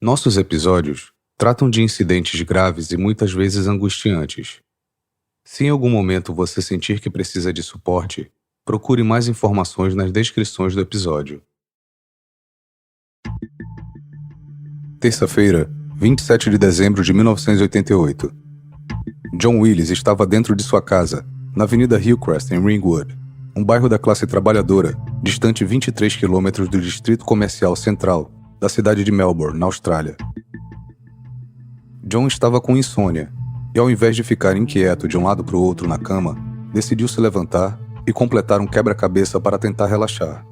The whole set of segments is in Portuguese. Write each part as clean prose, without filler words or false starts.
Nossos episódios tratam de incidentes graves e muitas vezes angustiantes. Se em algum momento você sentir que precisa de suporte, procure mais informações nas descrições do episódio. Terça-feira, 27 de dezembro de 1988. John Willis estava dentro de sua casa, na Avenida Hillcrest, em Ringwood, um bairro da classe trabalhadora, distante 23 quilômetros do Distrito Comercial Central da cidade de Melbourne, na Austrália. John estava com insônia e, ao invés de ficar inquieto de um lado para o outro na cama, decidiu se levantar e completar um quebra-cabeça para tentar relaxar.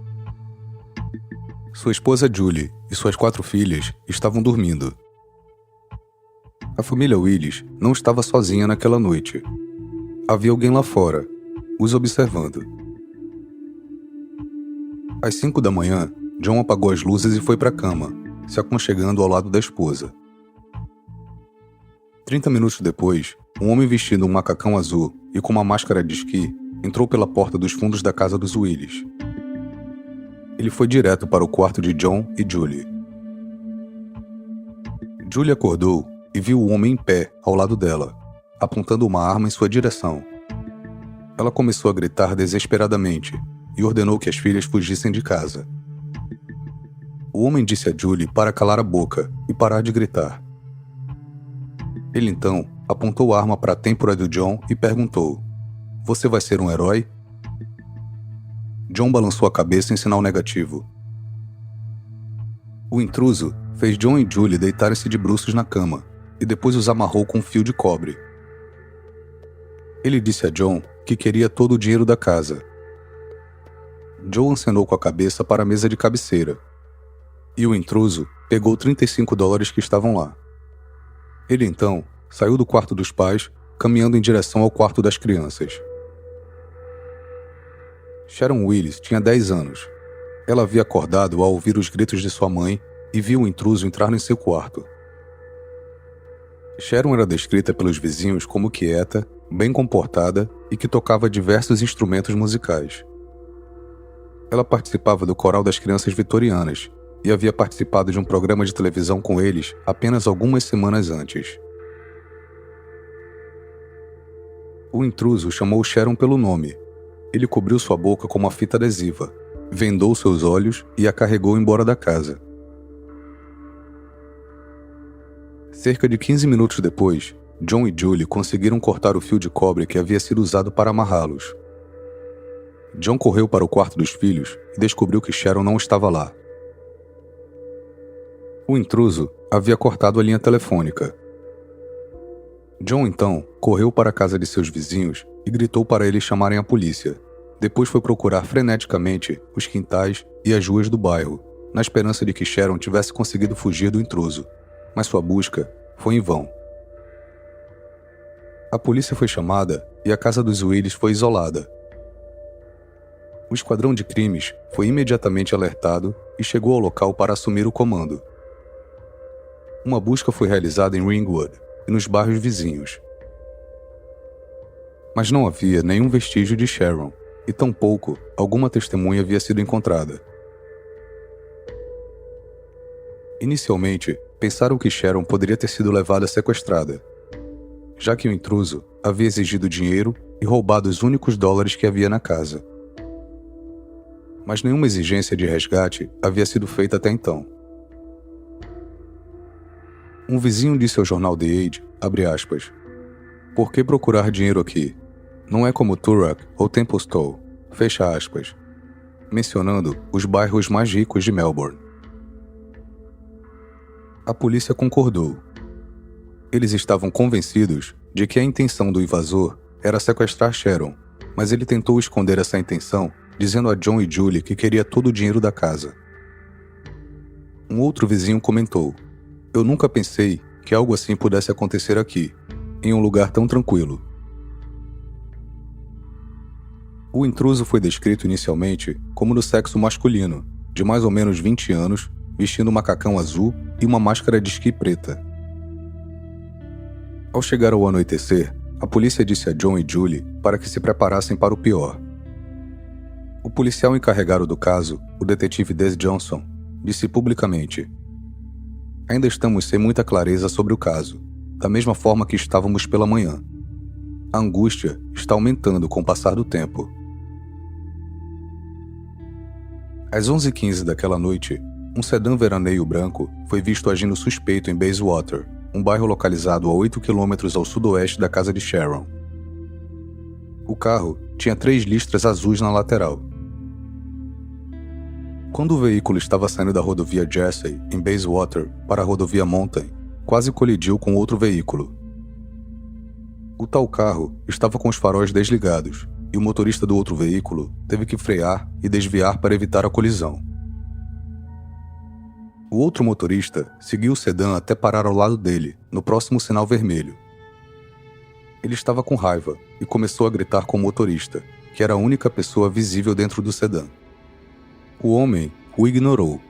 Sua esposa Julie e suas 4 filhas estavam dormindo. A família Willis não estava sozinha naquela noite. Havia alguém lá fora, os observando. Às 5 da manhã, John apagou as luzes e foi para a cama, se aconchegando ao lado da esposa. 30 minutos depois, um homem vestindo um macacão azul e com uma máscara de esqui entrou pela porta dos fundos da casa dos Willis. Ele foi direto para o quarto de John e Julie. Julie acordou e viu o homem em pé ao lado dela, apontando uma arma em sua direção. Ela começou a gritar desesperadamente e ordenou que as filhas fugissem de casa. O homem disse a Julie para calar a boca e parar de gritar. Ele então apontou a arma para a têmpora de John e perguntou: "Você vai ser um herói?" John balançou a cabeça em sinal negativo. O intruso fez John e Julie deitarem-se de bruços na cama e depois os amarrou com um fio de cobre. Ele disse a John que queria todo o dinheiro da casa. John acenou com a cabeça para a mesa de cabeceira. E o intruso pegou $35 que estavam lá. Ele então saiu do quarto dos pais, caminhando em direção ao quarto das crianças. Sharon Willis tinha 10 anos. Ela havia acordado ao ouvir os gritos de sua mãe e viu o intruso entrar em seu quarto. Sharon era descrita pelos vizinhos como quieta, bem comportada e que tocava diversos instrumentos musicais. Ela participava do coral das crianças vitorianas e havia participado de um programa de televisão com eles apenas algumas semanas antes. O intruso chamou Sharon pelo nome. Ele cobriu sua boca com uma fita adesiva, vendou seus olhos e a carregou embora da casa. Cerca de 15 minutos depois, John e Julie conseguiram cortar o fio de cobre que havia sido usado para amarrá-los. John correu para o quarto dos filhos e descobriu que Sharon não estava lá. O intruso havia cortado a linha telefônica. John, então, correu para a casa de seus vizinhos e gritou para eles chamarem a polícia. Depois foi procurar freneticamente os quintais e as ruas do bairro, na esperança de que Sharon tivesse conseguido fugir do intruso, mas sua busca foi em vão. A polícia foi chamada e a casa dos Willis foi isolada. O esquadrão de crimes foi imediatamente alertado e chegou ao local para assumir o comando. Uma busca foi realizada em Ringwood e nos bairros vizinhos. Mas não havia nenhum vestígio de Sharon, e tampouco alguma testemunha havia sido encontrada. Inicialmente, pensaram que Sharon poderia ter sido levada sequestrada, já que o intruso havia exigido dinheiro e roubado os únicos dólares que havia na casa. Mas nenhuma exigência de resgate havia sido feita até então. Um vizinho disse ao jornal The Age, abre aspas, "Por que procurar dinheiro aqui? Não é como Toorak ou Templestowe", fecha aspas, mencionando os bairros mais ricos de Melbourne. A polícia concordou. Eles estavam convencidos de que a intenção do invasor era sequestrar Sharon, mas ele tentou esconder essa intenção, dizendo a John e Julie que queria todo o dinheiro da casa. Um outro vizinho comentou, "Eu nunca pensei que algo assim pudesse acontecer aqui, em um lugar tão tranquilo." O intruso foi descrito inicialmente como do sexo masculino, de mais ou menos 20 anos, vestindo um macacão azul e uma máscara de esqui preta. Ao chegar ao anoitecer, a polícia disse a John e Julie para que se preparassem para o pior. O policial encarregado do caso, o detetive Des Johnson, disse publicamente: "Ainda estamos sem muita clareza sobre o caso, da mesma forma que estávamos pela manhã. A angústia está aumentando com o passar do tempo." Às 11h15 daquela noite, um sedã veraneio branco foi visto agindo suspeito em Bayswater, um bairro localizado a 8 quilômetros ao sudoeste da casa de Sharon. O carro tinha 3 listras azuis na lateral. Quando o veículo estava saindo da rodovia Jersey, em Bayswater, para a rodovia Mountain, quase colidiu com outro veículo. O tal carro estava com os faróis desligados, e o motorista do outro veículo teve que frear e desviar para evitar a colisão. O outro motorista seguiu o sedã até parar ao lado dele, no próximo sinal vermelho. Ele estava com raiva e começou a gritar com o motorista, que era a única pessoa visível dentro do sedã. O homem o ignorou,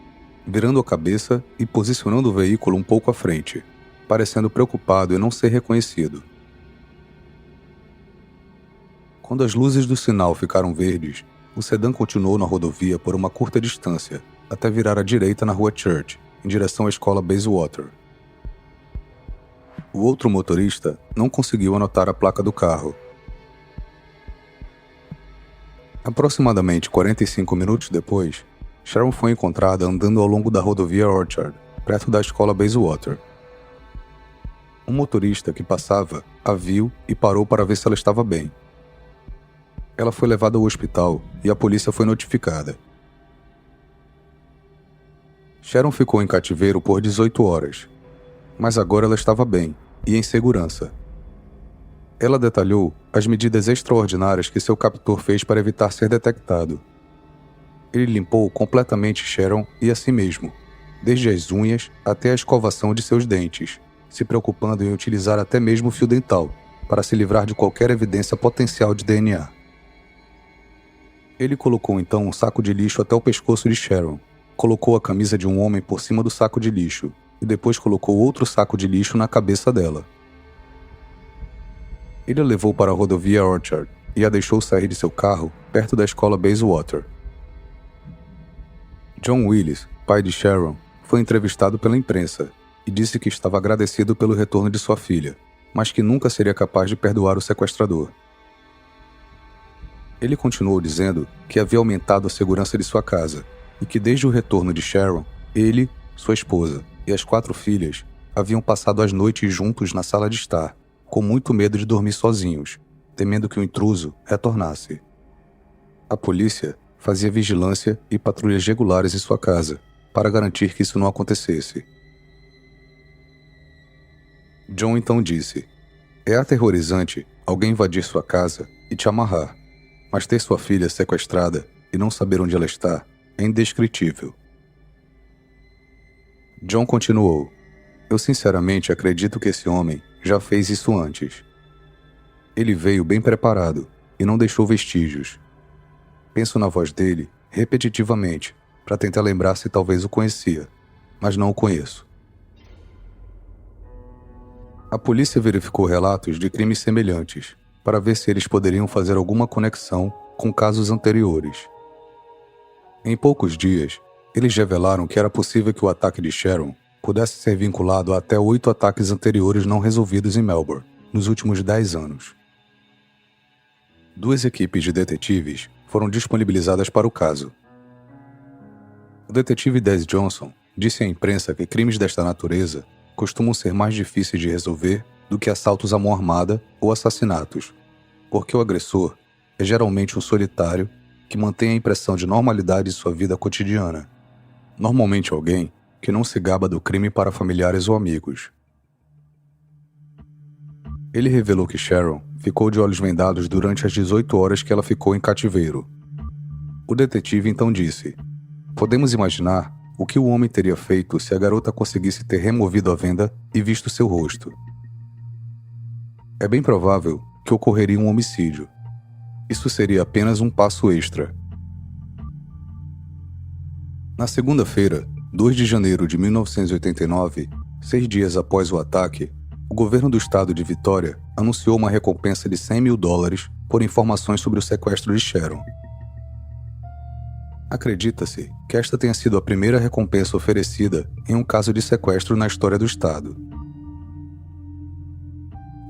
virando a cabeça e posicionando o veículo um pouco à frente, parecendo preocupado em não ser reconhecido. Quando as luzes do sinal ficaram verdes, o sedã continuou na rodovia por uma curta distância, até virar à direita na rua Church, em direção à escola Bayswater. O outro motorista não conseguiu anotar a placa do carro. Aproximadamente 45 minutos depois, Sharon foi encontrada andando ao longo da rodovia Orchard, perto da escola Bayswater. Um motorista que passava a viu e parou para ver se ela estava bem. Ela foi levada ao hospital e a polícia foi notificada. Sharon ficou em cativeiro por 18 horas, mas agora ela estava bem e em segurança. Ela detalhou as medidas extraordinárias que seu captor fez para evitar ser detectado. Ele limpou completamente Sharon e a si mesmo, desde as unhas até a escovação de seus dentes, se preocupando em utilizar até mesmo o fio dental para se livrar de qualquer evidência potencial de DNA. Ele colocou então um saco de lixo até o pescoço de Sharon, colocou a camisa de um homem por cima do saco de lixo e depois colocou outro saco de lixo na cabeça dela. Ele a levou para a rodovia Orchard e a deixou sair de seu carro perto da escola Bayswater. John Willis, pai de Sharon, foi entrevistado pela imprensa e disse que estava agradecido pelo retorno de sua filha, mas que nunca seria capaz de perdoar o sequestrador. Ele continuou dizendo que havia aumentado a segurança de sua casa e que desde o retorno de Sharon, ele, sua esposa e as 4 filhas haviam passado as noites juntos na sala de estar, com muito medo de dormir sozinhos, temendo que o intruso retornasse. A polícia fazia vigilância e patrulhas regulares em sua casa, para garantir que isso não acontecesse. John então disse: "É aterrorizante alguém invadir sua casa e te amarrar, mas ter sua filha sequestrada e não saber onde ela está é indescritível." John continuou: "Eu sinceramente acredito que esse homem já fez isso antes. Ele veio bem preparado e não deixou vestígios. Penso na voz dele repetitivamente para tentar lembrar se talvez o conhecia, mas não o conheço." A polícia verificou relatos de crimes semelhantes para ver se eles poderiam fazer alguma conexão com casos anteriores. Em poucos dias, eles revelaram que era possível que o ataque de Sharon pudesse ser vinculado a até 8 ataques anteriores não resolvidos em Melbourne nos últimos 10 anos. 2 equipes de detetives foram disponibilizadas para o caso. O detetive Des Johnson disse à imprensa que crimes desta natureza costumam ser mais difíceis de resolver do que assaltos à mão armada ou assassinatos, porque o agressor é geralmente um solitário que mantém a impressão de normalidade em sua vida cotidiana, normalmente alguém que não se gaba do crime para familiares ou amigos. Ele revelou que Sharon ficou de olhos vendados durante as 18 horas que ela ficou em cativeiro. O detetive então disse: "Podemos imaginar o que o homem teria feito se a garota conseguisse ter removido a venda e visto seu rosto. É bem provável que ocorreria um homicídio. Isso seria apenas um passo extra." Na segunda-feira, 2 de janeiro de 1989, 6 dias após o ataque, o governo do estado de Vitória anunciou uma recompensa de $100 mil por informações sobre o sequestro de Sharon. Acredita-se que esta tenha sido a primeira recompensa oferecida em um caso de sequestro na história do estado.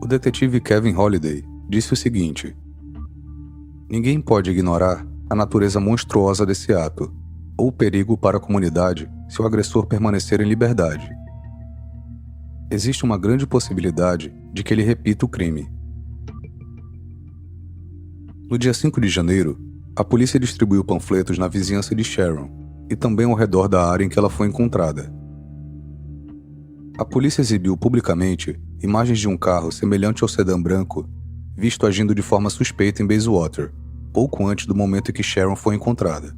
O detetive Kevin Holliday disse o seguinte: "Ninguém pode ignorar a natureza monstruosa desse ato, ou o perigo para a comunidade se o agressor permanecer em liberdade. Existe uma grande possibilidade de que ele repita o crime." No dia 5 de janeiro, a polícia distribuiu panfletos na vizinhança de Sharon e também ao redor da área em que ela foi encontrada. A polícia exibiu publicamente imagens de um carro semelhante ao sedã branco, visto agindo de forma suspeita em Bayswater, pouco antes do momento em que Sharon foi encontrada.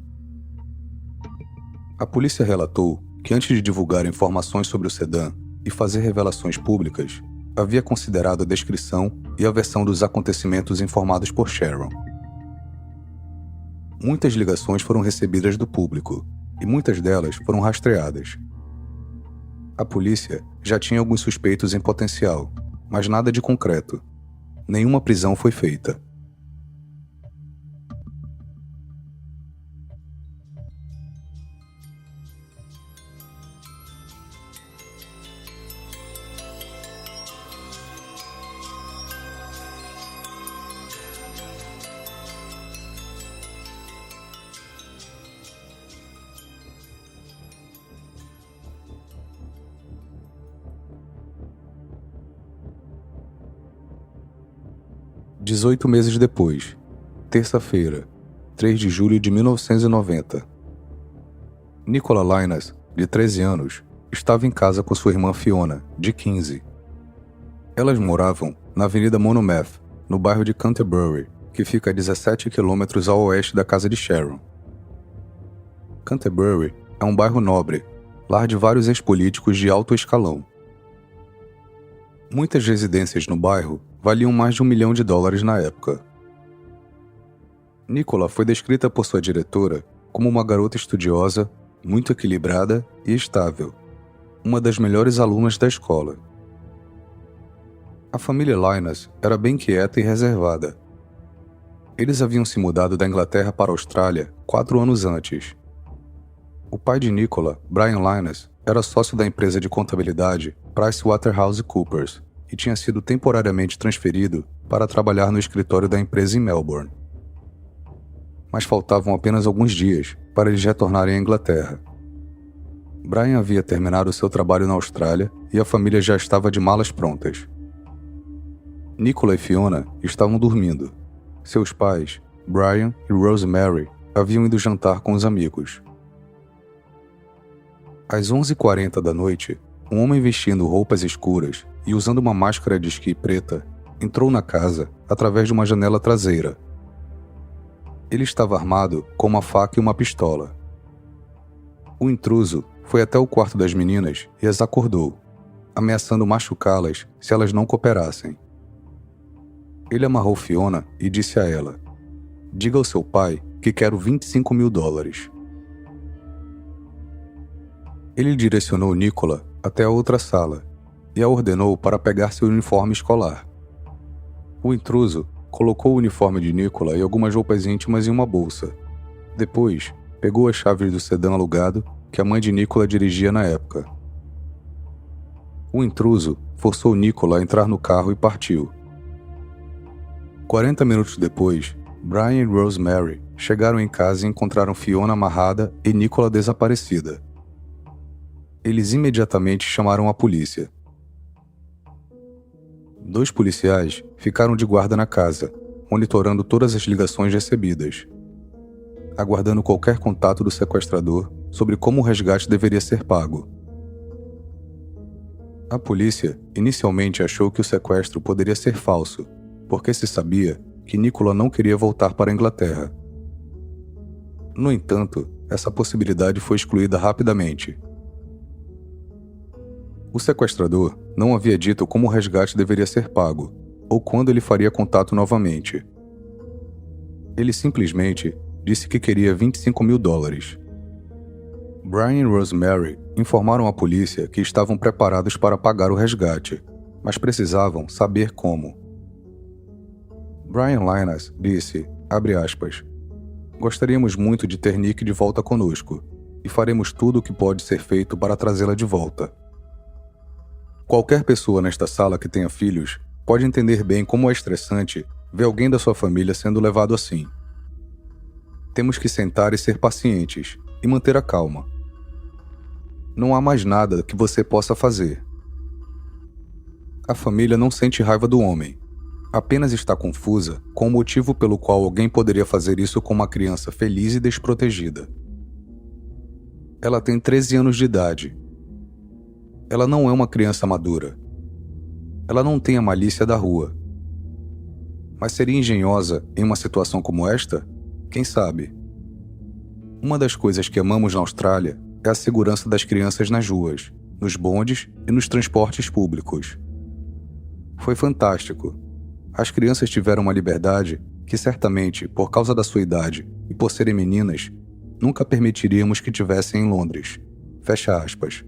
A polícia relatou que antes de divulgar informações sobre o sedã e fazer revelações públicas, havia considerado a descrição e a versão dos acontecimentos informados por Sharon. Muitas ligações foram recebidas do público, e muitas delas foram rastreadas. A polícia já tinha alguns suspeitos em potencial, mas nada de concreto. Nenhuma prisão foi feita. "18 meses depois, terça-feira, 3 de julho de 1990. Nicola Linus, de 13 anos, estava em casa com sua irmã Fiona, de 15. Elas moravam na Avenida Monmouth, no bairro de Canterbury, que fica a 17 quilômetros ao oeste da casa de Sharon. Canterbury é um bairro nobre, lar de vários ex-políticos de alto escalão. Muitas residências no bairro valiam mais de $1 milhão na época. Nicola foi descrita por sua diretora como uma garota estudiosa, muito equilibrada e estável, uma das melhores alunas da escola. A família Linus era bem quieta e reservada. Eles haviam se mudado da Inglaterra para a Austrália 4 anos antes. O pai de Nicola, Brian Linus, era sócio da empresa de contabilidade PricewaterhouseCoopers e tinha sido temporariamente transferido para trabalhar no escritório da empresa em Melbourne. Mas faltavam apenas alguns dias para eles retornarem à Inglaterra. Brian havia terminado seu trabalho na Austrália e a família já estava de malas prontas. Nicola e Fiona estavam dormindo. Seus pais, Brian e Rosemary, haviam ido jantar com os amigos. Às 11h40 da noite, um homem vestindo roupas escuras e usando uma máscara de esqui preta entrou na casa através de uma janela traseira. Ele estava armado com uma faca e uma pistola. O intruso foi até o quarto das meninas e as acordou, ameaçando machucá-las se elas não cooperassem. Ele amarrou Fiona e disse a ela: "Diga ao seu pai que quero $25 mil." Ele direcionou Nicola até a outra sala e a ordenou para pegar seu uniforme escolar. O intruso colocou o uniforme de Nicola e algumas roupas íntimas em uma bolsa. Depois, pegou as chaves do sedã alugado que a mãe de Nicola dirigia na época. O intruso forçou Nicola a entrar no carro e partiu. 40 minutos depois, Brian e Rosemary chegaram em casa e encontraram Fiona amarrada e Nicola desaparecida. Eles imediatamente chamaram a polícia. 2 policiais ficaram de guarda na casa, monitorando todas as ligações recebidas, aguardando qualquer contato do sequestrador sobre como o resgate deveria ser pago. A polícia inicialmente achou que o sequestro poderia ser falso, porque se sabia que Nicola não queria voltar para a Inglaterra. No entanto, essa possibilidade foi excluída rapidamente. O sequestrador não havia dito como o resgate deveria ser pago, ou quando ele faria contato novamente. Ele simplesmente disse que queria $25 mil. Brian e Rosemary informaram à polícia que estavam preparados para pagar o resgate, mas precisavam saber como. Brian Linus disse, abre aspas, gostaríamos muito de ter Nick de volta conosco, e faremos tudo o que pode ser feito para trazê-la de volta. Qualquer pessoa nesta sala que tenha filhos pode entender bem como é estressante ver alguém da sua família sendo levado assim. Temos que sentar e ser pacientes, e manter a calma. Não há mais nada que você possa fazer. A família não sente raiva do homem, apenas está confusa com o motivo pelo qual alguém poderia fazer isso com uma criança feliz e desprotegida. Ela tem 13 anos de idade. Ela não é uma criança madura. Ela não tem a malícia da rua. Mas seria engenhosa em uma situação como esta? Quem sabe? Uma das coisas que amamos na Austrália é a segurança das crianças nas ruas, nos bondes e nos transportes públicos. Foi fantástico. As crianças tiveram uma liberdade que certamente, por causa da sua idade e por serem meninas, nunca permitiríamos que tivessem em Londres. Fecha aspas.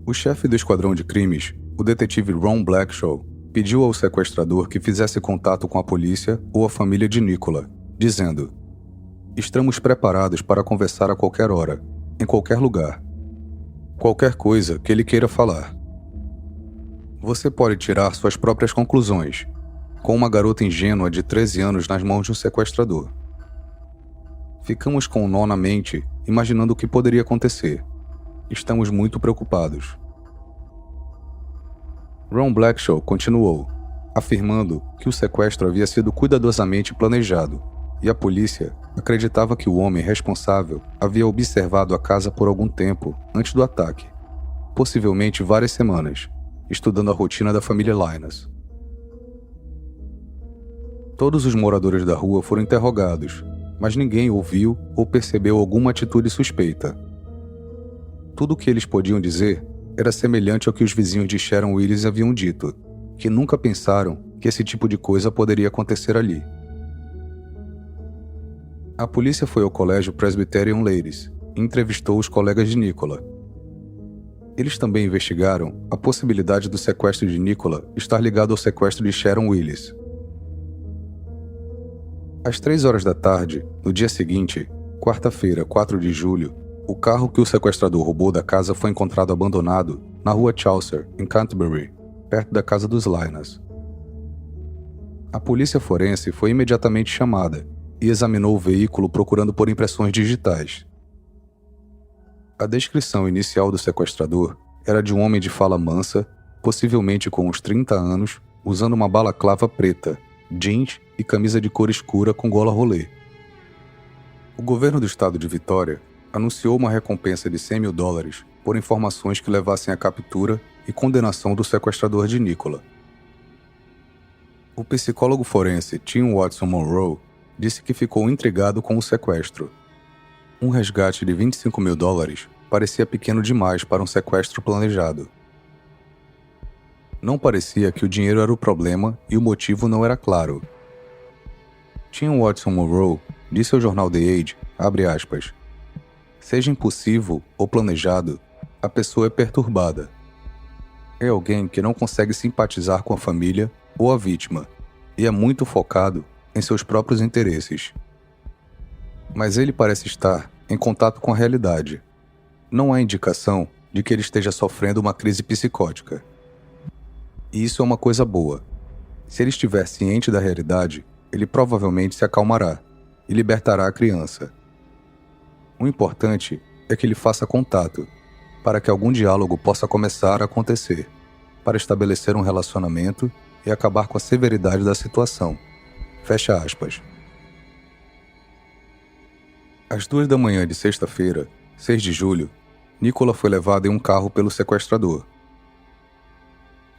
O chefe do esquadrão de crimes, o detetive Ron Blackshaw, pediu ao sequestrador que fizesse contato com a polícia ou a família de Nicola, dizendo: estamos preparados para conversar a qualquer hora, em qualquer lugar. Qualquer coisa que ele queira falar. Você pode tirar suas próprias conclusões, com uma garota ingênua de 13 anos nas mãos de um sequestrador. Ficamos com um nó na mente, imaginando o que poderia acontecer. Estamos muito preocupados. Ron Blackshaw continuou, afirmando que o sequestro havia sido cuidadosamente planejado, e a polícia acreditava que o homem responsável havia observado a casa por algum tempo antes do ataque, possivelmente várias semanas, estudando a rotina da família Linus. Todos os moradores da rua foram interrogados, mas ninguém ouviu ou percebeu alguma atitude suspeita. Tudo o que eles podiam dizer era semelhante ao que os vizinhos de Sharon Willis haviam dito, que nunca pensaram que esse tipo de coisa poderia acontecer ali. A polícia foi ao colégio Presbyterian Ladies e entrevistou os colegas de Nicola. Eles também investigaram a possibilidade do sequestro de Nicola estar ligado ao sequestro de Sharon Willis. Às 3 horas da tarde, no dia seguinte, quarta-feira, 4 de julho, o carro que o sequestrador roubou da casa foi encontrado abandonado na rua Chaucer, em Canterbury, perto da casa dos Linus. A polícia forense foi imediatamente chamada e examinou o veículo procurando por impressões digitais. A descrição inicial do sequestrador era de um homem de fala mansa, possivelmente com uns 30 anos, usando uma balaclava preta, jeans e camisa de cor escura com gola rolê. O governo do estado de Vitória anunciou uma recompensa de $100.000 por informações que levassem à captura e condenação do sequestrador de Nicola. O psicólogo forense Tim Watson Monroe disse que ficou intrigado com o sequestro. Um resgate de $25.000 parecia pequeno demais para um sequestro planejado. Não parecia que o dinheiro era o problema e o motivo não era claro. Tim Watson Monroe disse ao jornal The Age, abre aspas, seja impulsivo ou planejado, a pessoa é perturbada. É alguém que não consegue simpatizar com a família ou a vítima e é muito focado em seus próprios interesses. Mas ele parece estar em contato com a realidade. Não há indicação de que ele esteja sofrendo uma crise psicótica. E isso é uma coisa boa. Se ele estiver ciente da realidade, ele provavelmente se acalmará e libertará a criança. O importante é que ele faça contato, para que algum diálogo possa começar a acontecer, para estabelecer um relacionamento e acabar com a severidade da situação. Fecha aspas. Às 2 da manhã de sexta-feira, 6 de julho, Nicola foi levado em um carro pelo sequestrador.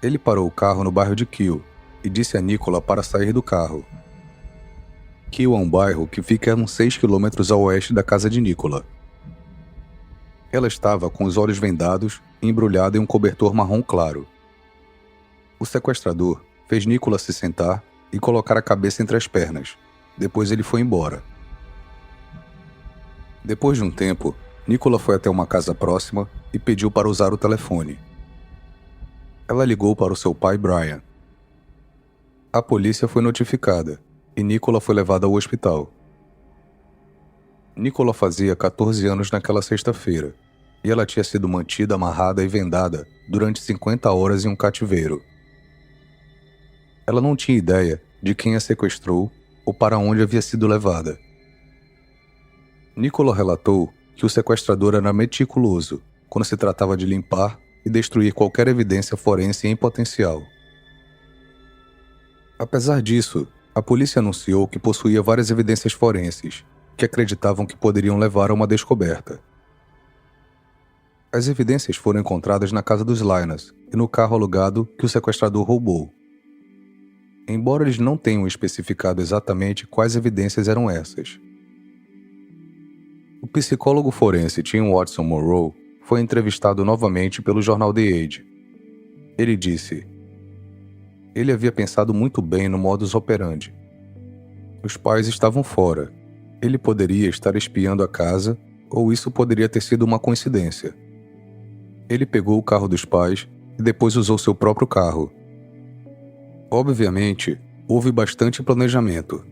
Ele parou o carro no bairro de Kew e disse a Nicola para sair do carro. Kew é um bairro que fica a uns 6 quilômetros a oeste da casa de Nicola. Ela estava com os olhos vendados e embrulhada em um cobertor marrom claro. O sequestrador fez Nicola se sentar e colocar a cabeça entre as pernas. Depois ele foi embora. Depois de um tempo, Nicola foi até uma casa próxima e pediu para usar o telefone. Ela ligou para o seu pai, Brian. A polícia foi notificada e Nicola foi levada ao hospital. Nicola fazia 14 anos naquela sexta-feira e ela tinha sido mantida amarrada e vendada durante 50 horas em um cativeiro. Ela não tinha ideia de quem a sequestrou ou para onde havia sido levada. Nicola relatou que o sequestrador era meticuloso quando se tratava de limpar e destruir qualquer evidência forense em potencial. Apesar disso, a polícia anunciou que possuía várias evidências forenses que acreditavam que poderiam levar a uma descoberta. As evidências foram encontradas na casa dos Linus e no carro alugado que o sequestrador roubou. Embora eles não tenham especificado exatamente quais evidências eram essas. O psicólogo forense Tim Watson Monroe foi entrevistado novamente pelo jornal The Age. Ele disse: ele havia pensado muito bem no modus operandi. Os pais estavam fora. Ele poderia estar espiando a casa, ou isso poderia ter sido uma coincidência. Ele pegou o carro dos pais e depois usou seu próprio carro. Obviamente, houve bastante planejamento.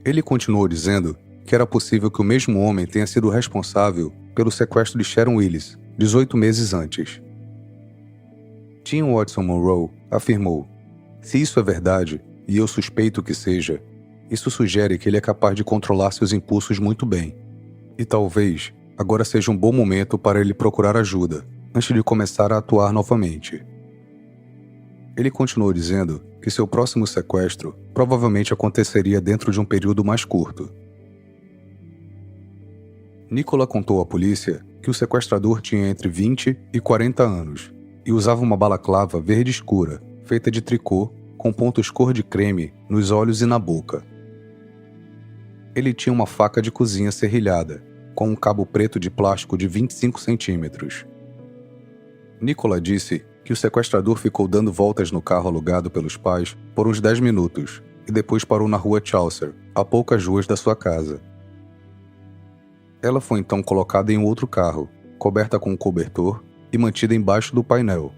Ele continuou dizendo que era possível que o mesmo homem tenha sido responsável pelo sequestro de Sharon Willis, 18 meses antes. Tim Watson Monroe afirmou: se isso é verdade, e eu suspeito que seja, isso sugere que ele é capaz de controlar seus impulsos muito bem. E talvez agora seja um bom momento para ele procurar ajuda, antes de começar a atuar novamente. Ele continuou dizendo que seu próximo sequestro provavelmente aconteceria dentro de um período mais curto. Nicola contou à polícia que o sequestrador tinha entre 20 e 40 anos e usava uma balaclava verde escura, feita de tricô, com pontos cor de creme nos olhos e na boca. Ele tinha uma faca de cozinha serrilhada, com um cabo preto de plástico de 25 centímetros. Nicola disse que o sequestrador ficou dando voltas no carro alugado pelos pais por uns 10 minutos e depois parou na rua Chaucer, a poucas ruas da sua casa. Ela foi então colocada em um outro carro, coberta com um cobertor e mantida embaixo do painel.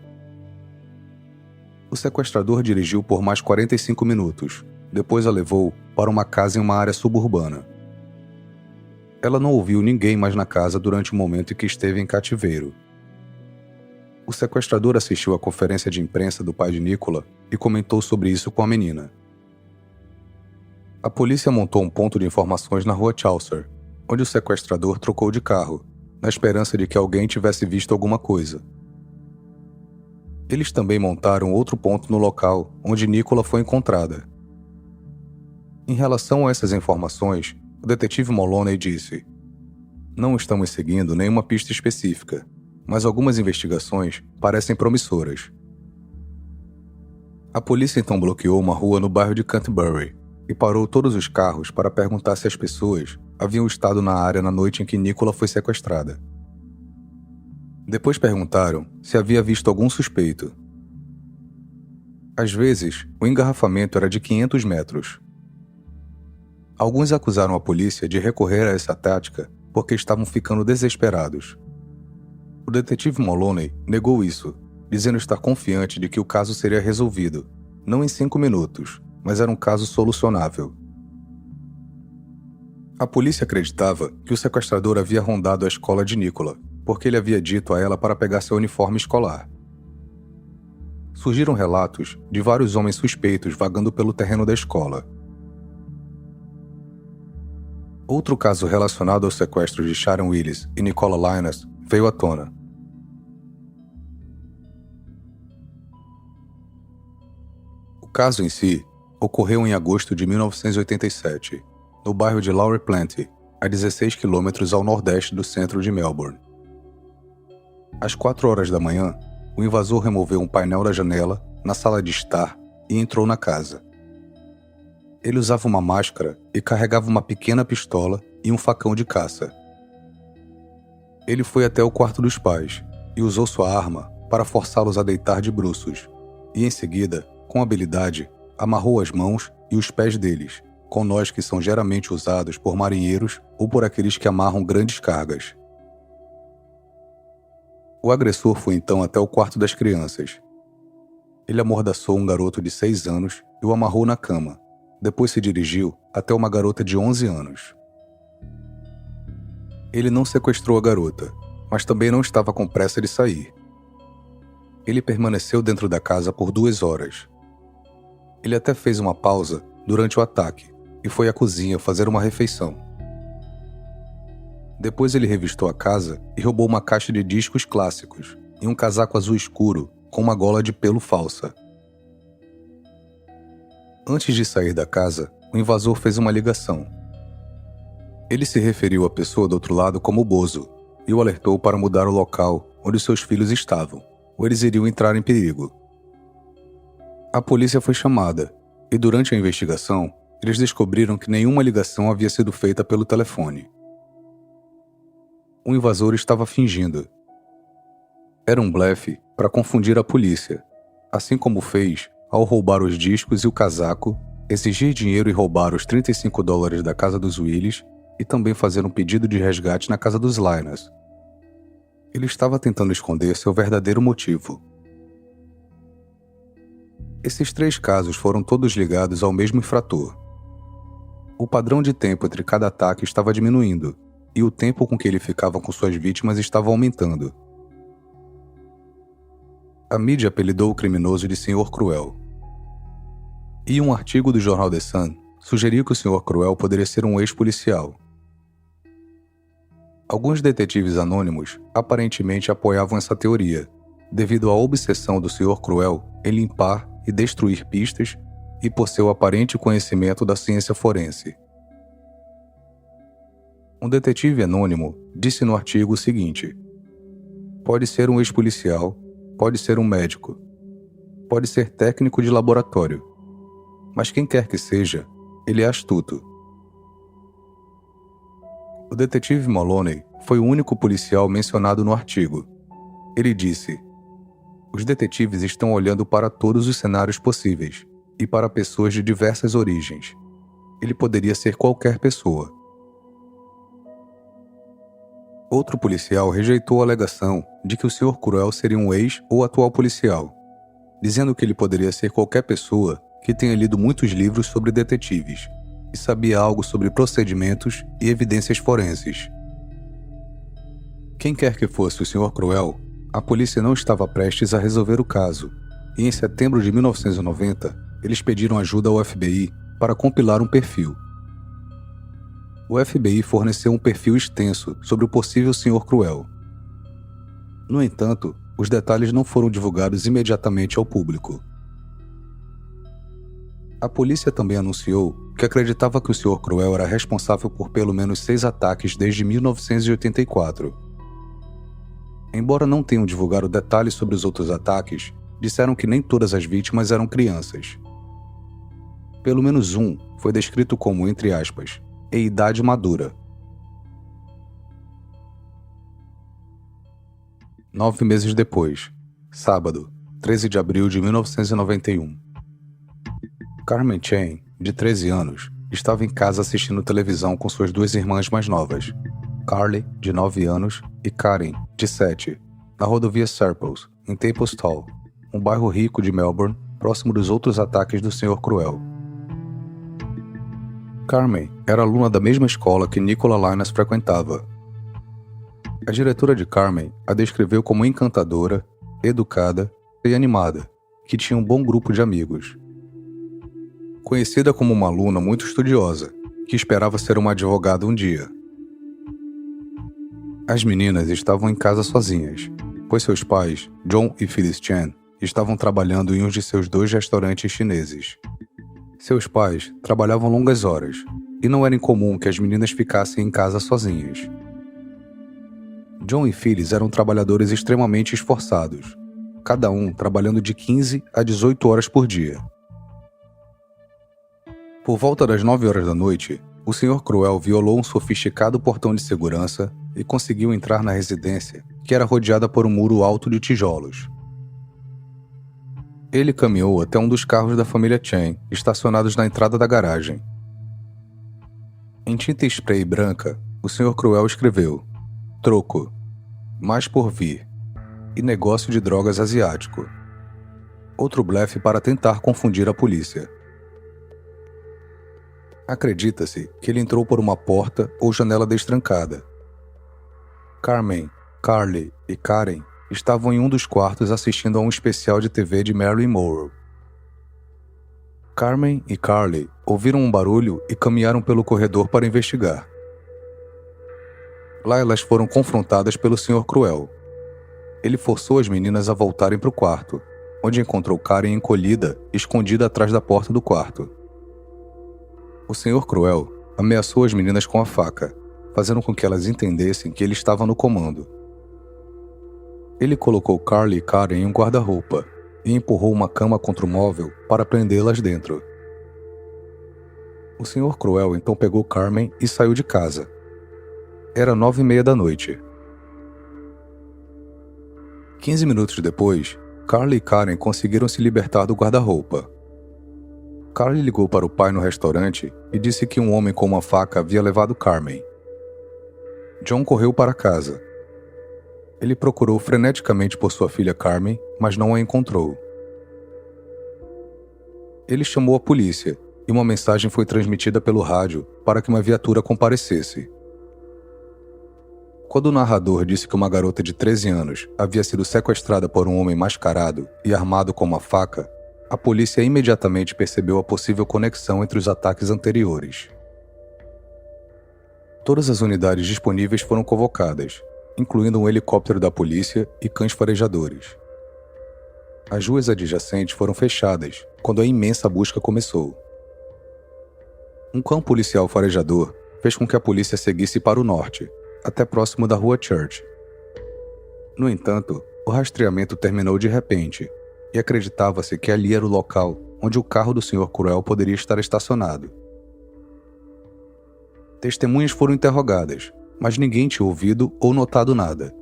O sequestrador dirigiu por mais 45 minutos, depois a levou para uma casa em uma área suburbana. Ela não ouviu ninguém mais na casa durante o momento em que esteve em cativeiro. O sequestrador assistiu à conferência de imprensa do pai de Nicola e comentou sobre isso com a menina. A polícia montou um ponto de informações na rua Chaucer, onde o sequestrador trocou de carro, na esperança de que alguém tivesse visto alguma coisa. Eles também montaram outro ponto no local onde Nicola foi encontrada. Em relação a essas informações, o detetive Moloney disse: não estamos seguindo nenhuma pista específica, mas algumas investigações parecem promissoras. A polícia então bloqueou uma rua no bairro de Canterbury e parou todos os carros para perguntar se as pessoas haviam estado na área na noite em que Nicola foi sequestrada. Depois perguntaram se havia visto algum suspeito. Às vezes, o engarrafamento era de 500 metros. Alguns acusaram a polícia de recorrer a essa tática porque estavam ficando desesperados. O detetive Moloney negou isso, dizendo estar confiante de que o caso seria resolvido, não em 5 minutos, mas era um caso solucionável. A polícia acreditava que o sequestrador havia rondado a escola de Nicola, porque ele havia dito a ela para pegar seu uniforme escolar. Surgiram relatos de vários homens suspeitos vagando pelo terreno da escola. Outro caso relacionado aos sequestros de Sharon Willis e Nicola Linus veio à tona. O caso em si ocorreu em agosto de 1987, no bairro de Lowry Plenty, a 16 quilômetros ao nordeste do centro de Melbourne. Às 4 horas da manhã, o invasor removeu um painel da janela na sala de estar e entrou na casa. Ele usava uma máscara e carregava uma pequena pistola e um facão de caça. Ele foi até o quarto dos pais e usou sua arma para forçá-los a deitar de bruços, e em seguida, com habilidade, amarrou as mãos e os pés deles, com nós que são geralmente usados por marinheiros ou por aqueles que amarram grandes cargas. O agressor foi então até o quarto das crianças. Ele amordaçou um garoto de 6 anos e o amarrou na cama. Depois se dirigiu até uma garota de 11 anos. Ele não sequestrou a garota, mas também não estava com pressa de sair. Ele permaneceu dentro da casa por 2 horas. Ele até fez uma pausa durante o ataque e foi à cozinha fazer uma refeição. Depois ele revistou a casa e roubou uma caixa de discos clássicos e um casaco azul escuro com uma gola de pelo falsa. Antes de sair da casa, o invasor fez uma ligação. Ele se referiu à pessoa do outro lado como Bozo e o alertou para mudar o local onde seus filhos estavam, ou eles iriam entrar em perigo. A polícia foi chamada e durante a investigação, eles descobriram que nenhuma ligação havia sido feita pelo telefone. O invasor estava fingindo. Era um blefe para confundir a polícia, assim como fez ao roubar os discos e o casaco, exigir dinheiro e roubar os $35 da casa dos Willis e também fazer um pedido de resgate na casa dos Linus. Ele estava tentando esconder seu verdadeiro motivo. Esses 3 casos foram todos ligados ao mesmo infrator. O padrão de tempo entre cada ataque estava diminuindo, e o tempo com que ele ficava com suas vítimas estava aumentando. A mídia apelidou o criminoso de Sr. Cruel. E um artigo do jornal The Sun sugeriu que o Sr. Cruel poderia ser um ex-policial. Alguns detetives anônimos aparentemente apoiavam essa teoria, devido à obsessão do Sr. Cruel em limpar e destruir pistas e por seu aparente conhecimento da ciência forense. Um detetive anônimo disse no artigo o seguinte: pode ser um ex-policial, pode ser um médico, pode ser técnico de laboratório, mas quem quer que seja, ele é astuto. O detetive Maloney foi o único policial mencionado no artigo. Ele disse: os detetives estão olhando para todos os cenários possíveis e para pessoas de diversas origens. Ele poderia ser qualquer pessoa. Outro policial rejeitou a alegação de que o Sr. Cruel seria um ex ou atual policial, dizendo que ele poderia ser qualquer pessoa que tenha lido muitos livros sobre detetives e sabia algo sobre procedimentos e evidências forenses. Quem quer que fosse o Sr. Cruel, a polícia não estava prestes a resolver o caso, e em setembro de 1990, eles pediram ajuda ao FBI para compilar um perfil. O FBI forneceu um perfil extenso sobre o possível Sr. Cruel. No entanto, os detalhes não foram divulgados imediatamente ao público. A polícia também anunciou que acreditava que o Sr. Cruel era responsável por pelo menos 6 ataques desde 1984. Embora não tenham divulgado detalhes sobre os outros ataques, disseram que nem todas as vítimas eram crianças. Pelo menos um foi descrito como, entre aspas, em idade madura. 9 meses depois, sábado, 13 de abril de 1991. Carmen Chain, de 13 anos, estava em casa assistindo televisão com suas 2 irmãs mais novas, Carly, de 9 anos, e Karen, de 7, na rodovia Serples, em Temple's Hall, um bairro rico de Melbourne, próximo dos outros ataques do Sr. Cruel. Carmen era aluna da mesma escola que Nicola Linus frequentava. A diretora de Carmen a descreveu como encantadora, educada e animada, que tinha um bom grupo de amigos. Conhecida como uma aluna muito estudiosa, que esperava ser uma advogada um dia. As meninas estavam em casa sozinhas, pois seus pais, John e Phyllis Chan, estavam trabalhando em um de seus 2 restaurantes chineses. Seus pais trabalhavam longas horas, e não era incomum que as meninas ficassem em casa sozinhas. John e Phyllis eram trabalhadores extremamente esforçados, cada um trabalhando de 15 a 18 horas por dia. Por volta das 9 horas da noite, o Sr. Cruel violou um sofisticado portão de segurança e conseguiu entrar na residência, que era rodeada por um muro alto de tijolos. Ele caminhou até um dos carros da família Chen, estacionados na entrada da garagem. Em tinta spray branca, o Sr. Cruel escreveu: troco, mais por vir. e negócio de drogas asiático. Outro blefe para tentar confundir a polícia. Acredita-se que ele entrou por uma porta ou janela destrancada. Carmen, Carly e Karen estavam em um dos quartos assistindo a um especial de TV de Marilyn Monroe. Carmen e Carly ouviram um barulho e caminharam pelo corredor para investigar. Lá elas foram confrontadas pelo Sr. Cruel. Ele forçou as meninas a voltarem para o quarto, onde encontrou Karen encolhida, escondida atrás da porta do quarto. O Sr. Cruel ameaçou as meninas com a faca, fazendo com que elas entendessem que ele estava no comando. Ele colocou Carly e Karen em um guarda-roupa e empurrou uma cama contra o móvel para prendê-las dentro. O Sr. Cruel então pegou Carmen e saiu de casa. Era 9h30 da noite. 15 minutos depois, Carly e Karen conseguiram se libertar do guarda-roupa. Carly ligou para o pai no restaurante e disse que um homem com uma faca havia levado Carmen. John correu para casa. Ele procurou freneticamente por sua filha Carmen, mas não a encontrou. Ele chamou a polícia e uma mensagem foi transmitida pelo rádio para que uma viatura comparecesse. Quando o narrador disse que uma garota de 13 anos havia sido sequestrada por um homem mascarado e armado com uma faca, a polícia imediatamente percebeu a possível conexão entre os ataques anteriores. Todas as unidades disponíveis foram convocadas, incluindo um helicóptero da polícia e cães farejadores. As ruas adjacentes foram fechadas quando a imensa busca começou. Um cão policial farejador fez com que a polícia seguisse para o norte, até próximo da rua Church. No entanto, o rastreamento terminou de repente, e acreditava-se que ali era o local onde o carro do Sr. Cruel poderia estar estacionado. Testemunhas foram interrogadas, mas ninguém tinha ouvido ou notado nada.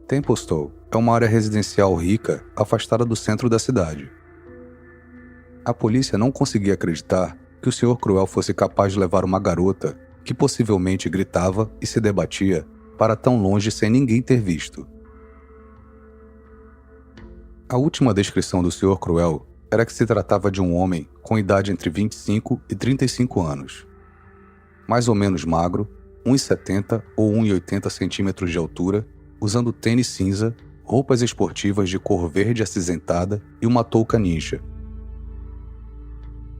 Templestowe é uma área residencial rica, afastada do centro da cidade. A polícia não conseguia acreditar que o Sr. Cruel fosse capaz de levar uma garota que possivelmente gritava e se debatia para tão longe sem ninguém ter visto. A última descrição do Sr. Cruel era que se tratava de um homem com idade entre 25 e 35 anos. Mais ou menos magro, 1,70 ou 1,80 centímetros de altura, usando tênis cinza, roupas esportivas de cor verde acinzentada e uma touca ninja.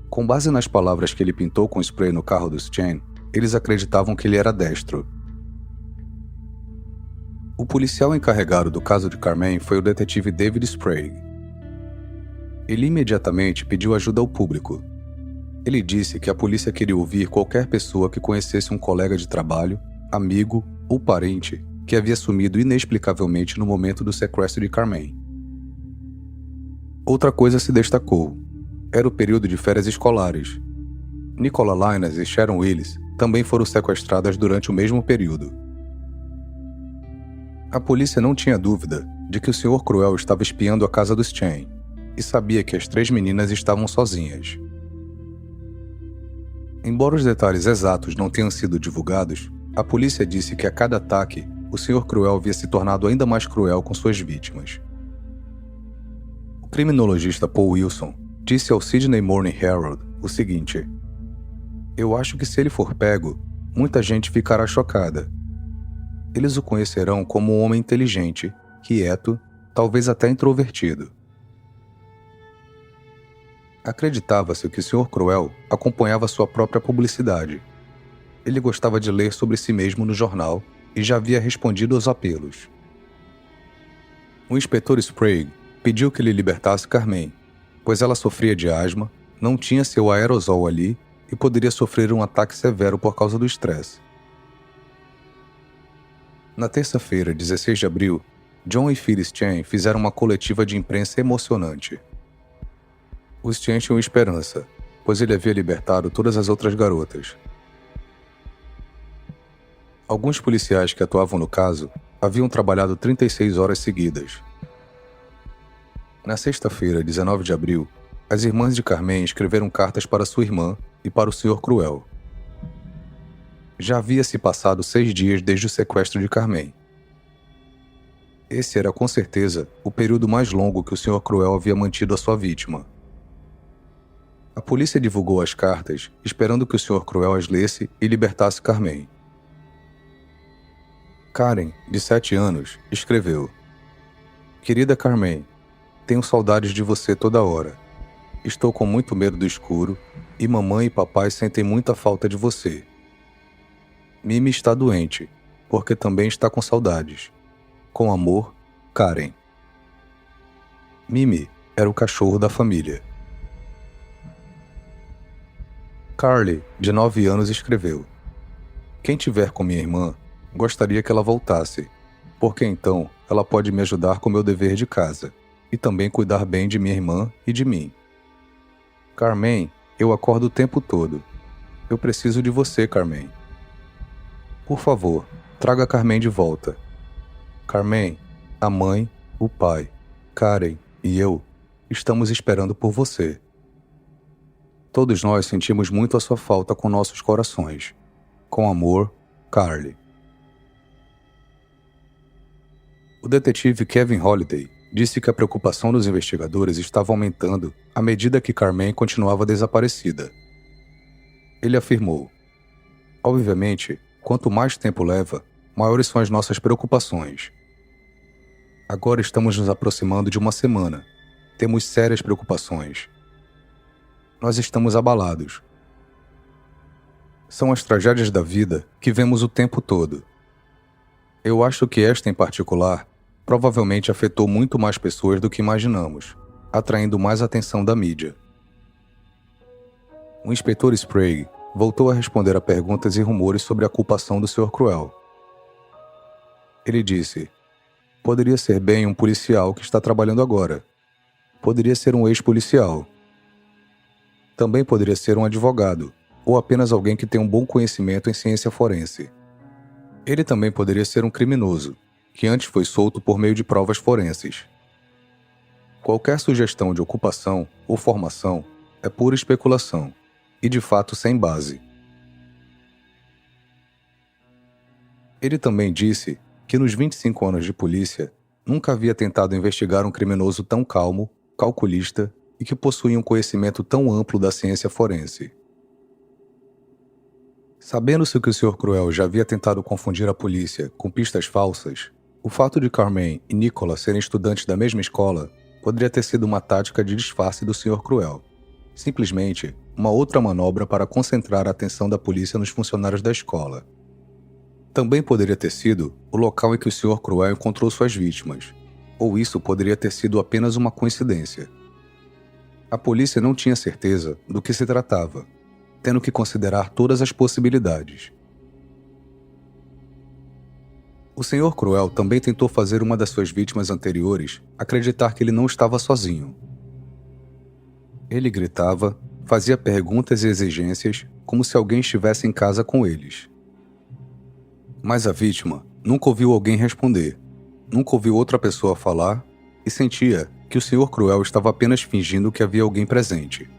Com base nas palavras que ele pintou com spray no carro dos Chen, eles acreditavam que ele era destro. O policial encarregado do caso de Carmen foi o detetive David Sprague. Ele imediatamente pediu ajuda ao público. Ele disse que a polícia queria ouvir qualquer pessoa que conhecesse um colega de trabalho, amigo ou parente que havia sumido inexplicavelmente no momento do sequestro de Carmen. Outra coisa se destacou. Era o período de férias escolares. Nicola Linus e Sharon Willis também foram sequestradas durante o mesmo período. A polícia não tinha dúvida de que o Sr. Cruel estava espiando a casa dos Chen e sabia que as 3 meninas estavam sozinhas. Embora os detalhes exatos não tenham sido divulgados, a polícia disse que a cada ataque, o Sr. Cruel havia se tornado ainda mais cruel com suas vítimas. O criminologista Paul Wilson disse ao Sydney Morning Herald o seguinte: "Eu acho que se ele for pego, muita gente ficará chocada. Eles o conhecerão como um homem inteligente, quieto, talvez até introvertido." Acreditava-se que o Sr. Cruel acompanhava sua própria publicidade. Ele gostava de ler sobre si mesmo no jornal e já havia respondido aos apelos. O inspetor Sprague pediu que ele libertasse Carmen, pois ela sofria de asma, não tinha seu aerosol ali e poderia sofrer um ataque severo por causa do estresse. Na terça-feira, 16 de abril, John e Phyllis Chen fizeram uma coletiva de imprensa emocionante. Os Chen tinham esperança, pois ele havia libertado todas as outras garotas. Alguns policiais que atuavam no caso haviam trabalhado 36 horas seguidas. Na sexta-feira, 19 de abril, as irmãs de Carmen escreveram cartas para sua irmã e para o Sr. Cruel. Já havia se passado 6 dias desde o sequestro de Carmen. Esse era com certeza o período mais longo que o Sr. Cruel havia mantido a sua vítima. A polícia divulgou as cartas, esperando que o Sr. Cruel as lesse e libertasse Carmen. Karen, de 7 anos, escreveu: Querida Carmen, tenho saudades de você toda hora. Estou com muito medo do escuro e mamãe e papai sentem muita falta de você. Mimi está doente, porque também está com saudades. Com amor, Karen. Mimi era o cachorro da família. Carly, de 9 anos, escreveu: Quem tiver com minha irmã, gostaria que ela voltasse, porque então ela pode me ajudar com meu dever de casa e também cuidar bem de minha irmã e de mim. Carmen, eu acordo o tempo todo. Eu preciso de você, Carmen. Por favor, traga Carmen de volta. Carmen, a mãe, o pai, Karen e eu estamos esperando por você. Todos nós sentimos muito a sua falta com nossos corações. Com amor, Carly. O detetive Kevin Holliday disse que a preocupação dos investigadores estava aumentando à medida que Carmen continuava desaparecida. Ele afirmou: Obviamente, quanto mais tempo leva, maiores são as nossas preocupações. Agora estamos nos aproximando de uma semana. Temos sérias preocupações. Nós estamos abalados. São as tragédias da vida que vemos o tempo todo. Eu acho que esta em particular provavelmente afetou muito mais pessoas do que imaginamos, atraindo mais atenção da mídia. O inspetor Sprague voltou a responder a perguntas e rumores sobre a culpação do Sr. Cruel. Ele disse: Poderia ser bem um policial que está trabalhando agora. Poderia ser um ex-policial. Também poderia ser um advogado, ou apenas alguém que tem um bom conhecimento em ciência forense. Ele também poderia ser um criminoso, que antes foi solto por meio de provas forenses. Qualquer sugestão de ocupação ou formação é pura especulação, e de fato sem base. Ele também disse que nos 25 anos de polícia, nunca havia tentado investigar um criminoso tão calmo, calculista e que possuía um conhecimento tão amplo da ciência forense. Sabendo-se que o Sr. Cruel já havia tentado confundir a polícia com pistas falsas, o fato de Carmen e Nicola serem estudantes da mesma escola poderia ter sido uma tática de disfarce do Sr. Cruel. Simplesmente, uma outra manobra para concentrar a atenção da polícia nos funcionários da escola. Também poderia ter sido o local em que o Sr. Cruel encontrou suas vítimas, ou isso poderia ter sido apenas uma coincidência. A polícia não tinha certeza do que se tratava, tendo que considerar todas as possibilidades. O Sr. Cruel também tentou fazer uma das suas vítimas anteriores acreditar que ele não estava sozinho. Ele gritava, fazia perguntas e exigências como se alguém estivesse em casa com eles. Mas a vítima nunca ouviu alguém responder, nunca ouviu outra pessoa falar e sentia que o Sr. Cruel estava apenas fingindo que havia alguém presente.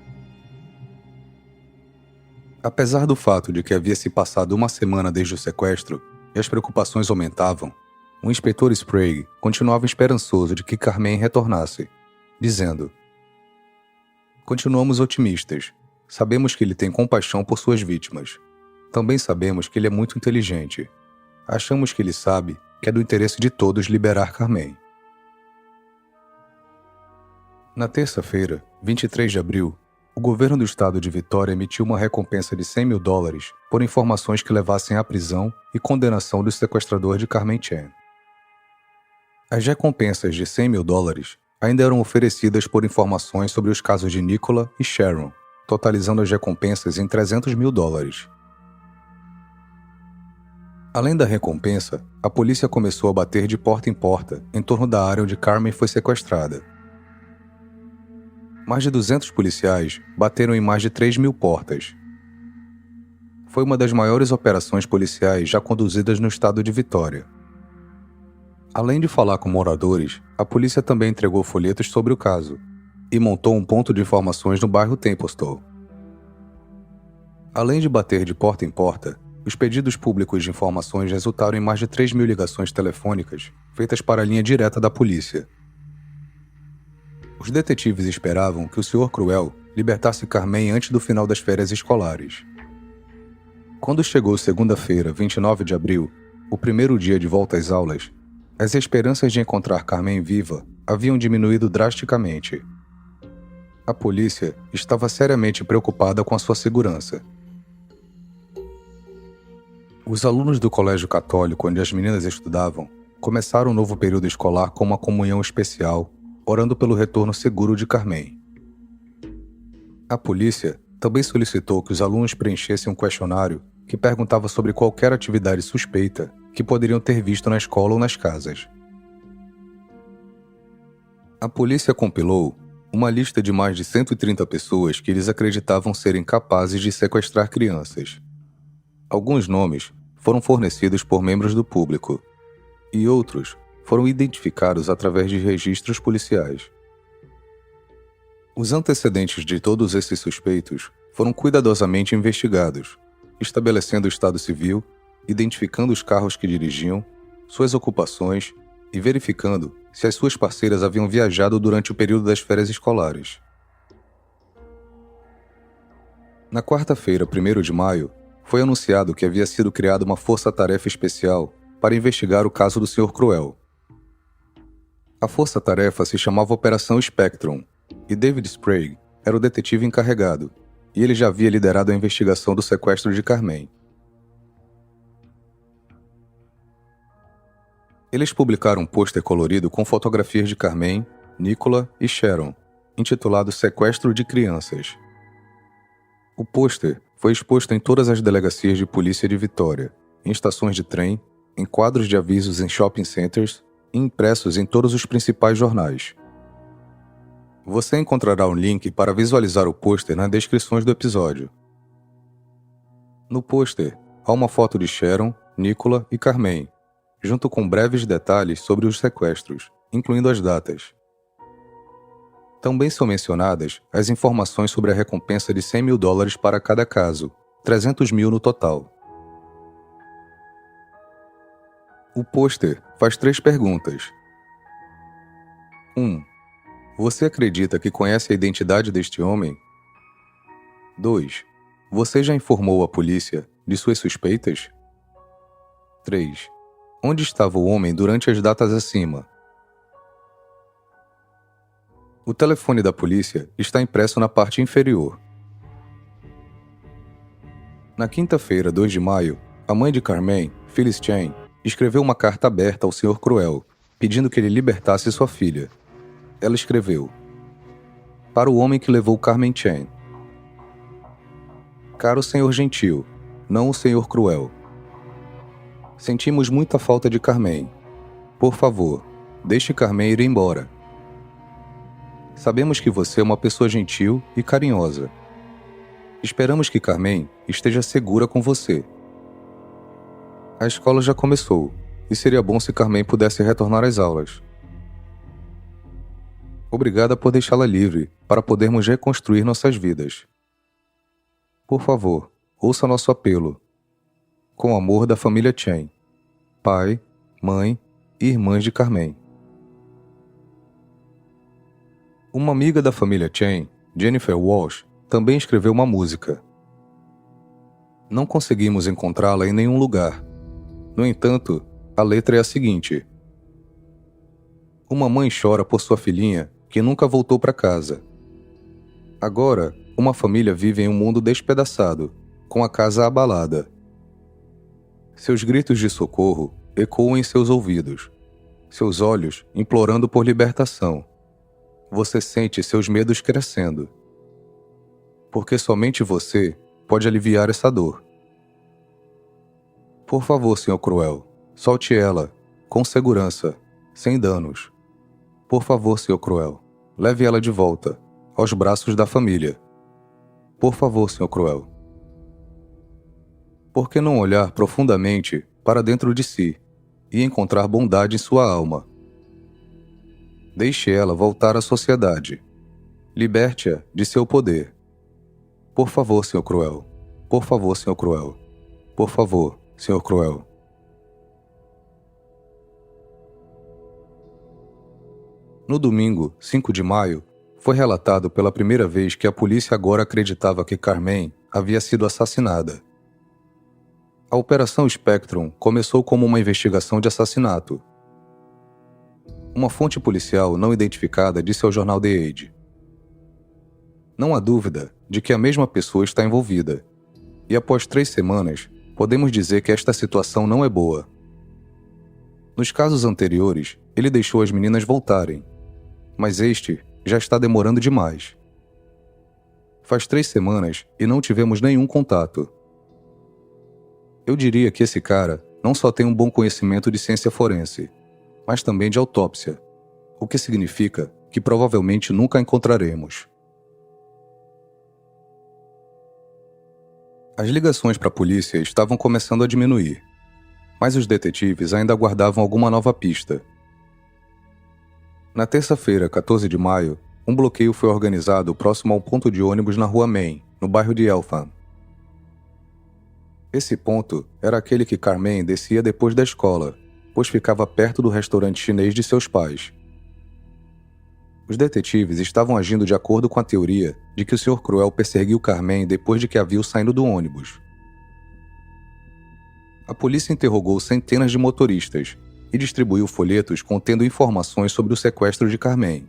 Apesar do fato de que havia se passado uma semana desde o sequestro e as preocupações aumentavam, o inspetor Sprague continuava esperançoso de que Carmen retornasse, dizendo: Continuamos otimistas. Sabemos que ele tem compaixão por suas vítimas. Também sabemos que ele é muito inteligente. Achamos que ele sabe que é do interesse de todos liberar Carmen. Na terça-feira, 23 de abril, o governo do estado de Vitória emitiu uma recompensa de $100 mil por informações que levassem à prisão e condenação do sequestrador de Carmen Chan. As recompensas de $100 mil ainda eram oferecidas por informações sobre os casos de Nicola e Sharon, totalizando as recompensas em $300 mil. Além da recompensa, a polícia começou a bater de porta em porta em torno da área onde Carmen foi sequestrada. Mais de 200 policiais bateram em mais de 3.000 portas. Foi uma das maiores operações policiais já conduzidas no estado de Vitória. Além de falar com moradores, a polícia também entregou folhetos sobre o caso e montou um ponto de informações no bairro Templestowe. Além de bater de porta em porta, Os pedidos públicos de informações resultaram em mais de 3.000 ligações telefônicas feitas para a linha direta da polícia. Os detetives esperavam que o Sr. Cruel libertasse Carmen antes do final das férias escolares. Quando chegou segunda-feira, 29 de abril, o primeiro dia de volta às aulas, as esperanças de encontrar Carmen viva haviam diminuído drasticamente. A polícia estava seriamente preocupada com a sua segurança. Os alunos do colégio católico onde as meninas estudavam começaram o novo período escolar com uma comunhão especial, orando pelo retorno seguro de Carmen. A polícia também solicitou que os alunos preenchessem um questionário que perguntava sobre qualquer atividade suspeita que poderiam ter visto na escola ou nas casas. A polícia compilou uma lista de mais de 130 pessoas que eles acreditavam serem capazes de sequestrar crianças. Alguns nomes foram fornecidos por membros do público, e outros foram identificados através de registros policiais. Os antecedentes de todos esses suspeitos foram cuidadosamente investigados, estabelecendo o estado civil, identificando os carros que dirigiam, suas ocupações e verificando se as suas parceiras haviam viajado durante o período das férias escolares. Na quarta-feira, 1º de maio, foi anunciado que havia sido criada uma força-tarefa especial para investigar o caso do Sr. Cruel. A força-tarefa se chamava Operação Spectrum, e David Sprague era o detetive encarregado, e ele já havia liderado a investigação do sequestro de Carmen. Eles publicaram um pôster colorido com fotografias de Carmen, Nicola e Sharon, intitulado Sequestro de Crianças. O pôster foi exposto em todas as delegacias de polícia de Vitória, em estações de trem, em quadros de avisos em shopping centers e impressos em todos os principais jornais. Você encontrará um link para visualizar o pôster nas descrições do episódio. No pôster, há uma foto de Sharon, Nicola e Carmen, junto com breves detalhes sobre os sequestros, incluindo as datas. Também são mencionadas as informações sobre a recompensa de $100.000 para cada caso, 300 mil no total. O pôster faz 3 perguntas. 1. Você acredita que conhece a identidade deste homem? 2. Você já informou a polícia de suas suspeitas? 3. Onde estava o homem durante as datas acima? O telefone da polícia está impresso na parte inferior. Na quinta-feira, 2 de maio, a mãe de Carmen, Phyllis Chen, escreveu uma carta aberta ao Sr. Cruel, pedindo que ele libertasse sua filha. Ela escreveu: Para o homem que levou Carmen Chen. Caro Senhor Gentil, não o Senhor Cruel. Sentimos muita falta de Carmen. Por favor, deixe Carmen ir embora. Sabemos que você é uma pessoa gentil e carinhosa. Esperamos que Carmen esteja segura com você. A escola já começou, e seria bom se Carmen pudesse retornar às aulas. Obrigada por deixá-la livre, para podermos reconstruir nossas vidas. Por favor, ouça nosso apelo. Com amor da família Chen. Pai, mãe e irmãs de Carmen. Uma amiga da família Chen, Jennifer Walsh, também escreveu uma música. Não conseguimos encontrá-la em nenhum lugar. No entanto, a letra é a seguinte: Uma mãe chora por sua filhinha que nunca voltou para casa. Agora, uma família vive em um mundo despedaçado, com a casa abalada. Seus gritos de socorro ecoam em seus ouvidos, seus olhos implorando por libertação. Você sente seus medos crescendo. Porque somente você pode aliviar essa dor. Por favor, Sr. Cruel, solte ela, com segurança, sem danos. Por favor, Sr. Cruel, leve ela de volta, aos braços da família. Por favor, Sr. Cruel. Por que não olhar profundamente para dentro de si e encontrar bondade em sua alma? Deixe ela voltar à sociedade. Liberte-a de seu poder. Por favor, Sr. Cruel. Por favor, Sr. Cruel. Por favor, Sr. Cruel. No domingo, 5 de maio, foi relatado pela primeira vez que a polícia agora acreditava que Carmen havia sido assassinada. A Operação Spectrum começou como uma investigação de assassinato. Uma fonte policial não identificada disse ao jornal The Age: "Não há dúvida de que a mesma pessoa está envolvida, e após 3 semanas, podemos dizer que esta situação não é boa. Nos casos anteriores, ele deixou as meninas voltarem, mas este já está demorando demais. Faz 3 semanas e não tivemos nenhum contato. Eu diria que esse cara não só tem um bom conhecimento de ciência forense, mas também de autópsia, o que significa que provavelmente nunca a encontraremos." As ligações para a polícia estavam começando a diminuir, mas os detetives ainda aguardavam alguma nova pista. Na terça-feira, 14 de maio, um bloqueio foi organizado próximo a um ponto de ônibus na rua Main, no bairro de Eltham. Esse ponto era aquele que Carmen descia depois da escola, pois ficava perto do restaurante chinês de seus pais. Os detetives estavam agindo de acordo com a teoria de que o Sr. Cruel perseguiu Carmen depois de que a viu saindo do ônibus. A polícia interrogou centenas de motoristas e distribuiu folhetos contendo informações sobre o sequestro de Carmen.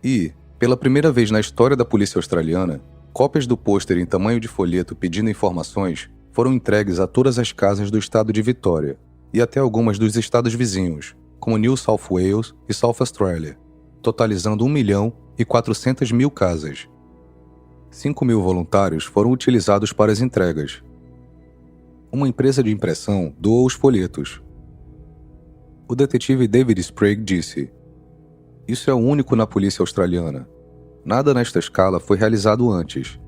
E, pela primeira vez na história da polícia australiana, cópias do pôster em tamanho de folheto pedindo informações foram entregues a todas as casas do estado de Vitória e até algumas dos estados vizinhos, como New South Wales e South Australia, totalizando 1.400.000 casas. 5.000 voluntários foram utilizados para as entregas. Uma empresa de impressão doou os folhetos. O detetive David Sprague disse: "Isso é o único na polícia australiana. Nada nesta escala foi realizado antes.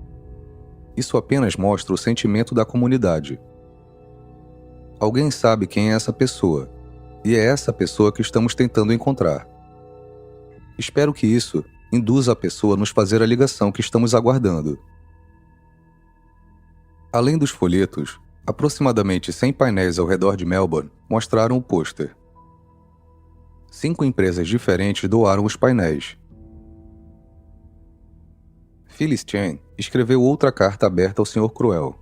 Isso apenas mostra o sentimento da comunidade. Alguém sabe quem é essa pessoa, e é essa pessoa que estamos tentando encontrar. Espero que isso induza a pessoa a nos fazer a ligação que estamos aguardando." Além dos folhetos, aproximadamente 100 painéis ao redor de Melbourne mostraram o pôster. 5 empresas diferentes doaram os painéis. Phyllis Chen escreveu outra carta aberta ao Sr. Cruel.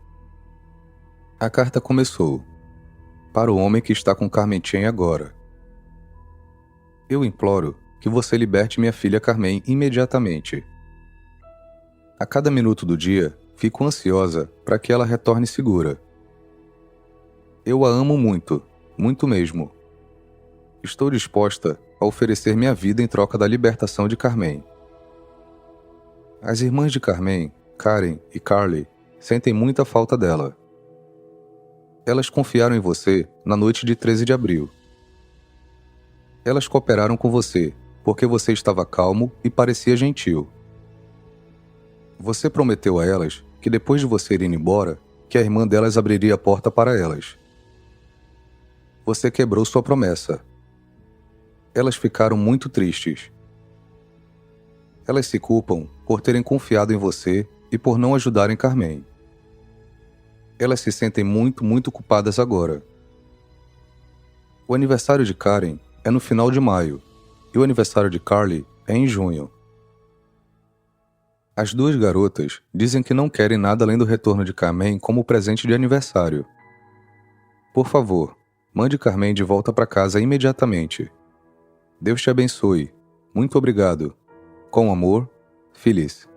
A carta começou: "Para o homem que está com Carmen Chen agora. Eu imploro que você liberte minha filha Carmen imediatamente. A cada minuto do dia, fico ansiosa para que ela retorne segura. Eu a amo muito, muito mesmo. Estou disposta a oferecer minha vida em troca da libertação de Carmen. As irmãs de Carmen, Karen e Carly, sentem muita falta dela. Elas confiaram em você na noite de 13 de abril. Elas cooperaram com você porque você estava calmo e parecia gentil. Você prometeu a elas que depois de você ir embora, que a irmã delas abriria a porta para elas. Você quebrou sua promessa. Elas ficaram muito tristes. Elas se culpam por terem confiado em você e por não ajudarem Carmen. Elas se sentem muito, muito culpadas agora. O aniversário de Karen é no final de maio e o aniversário de Carly é em junho. As 2 garotas dizem que não querem nada além do retorno de Carmen como presente de aniversário. Por favor, mande Carmen de volta para casa imediatamente. Deus te abençoe. Muito obrigado. Com amor, Phyllis."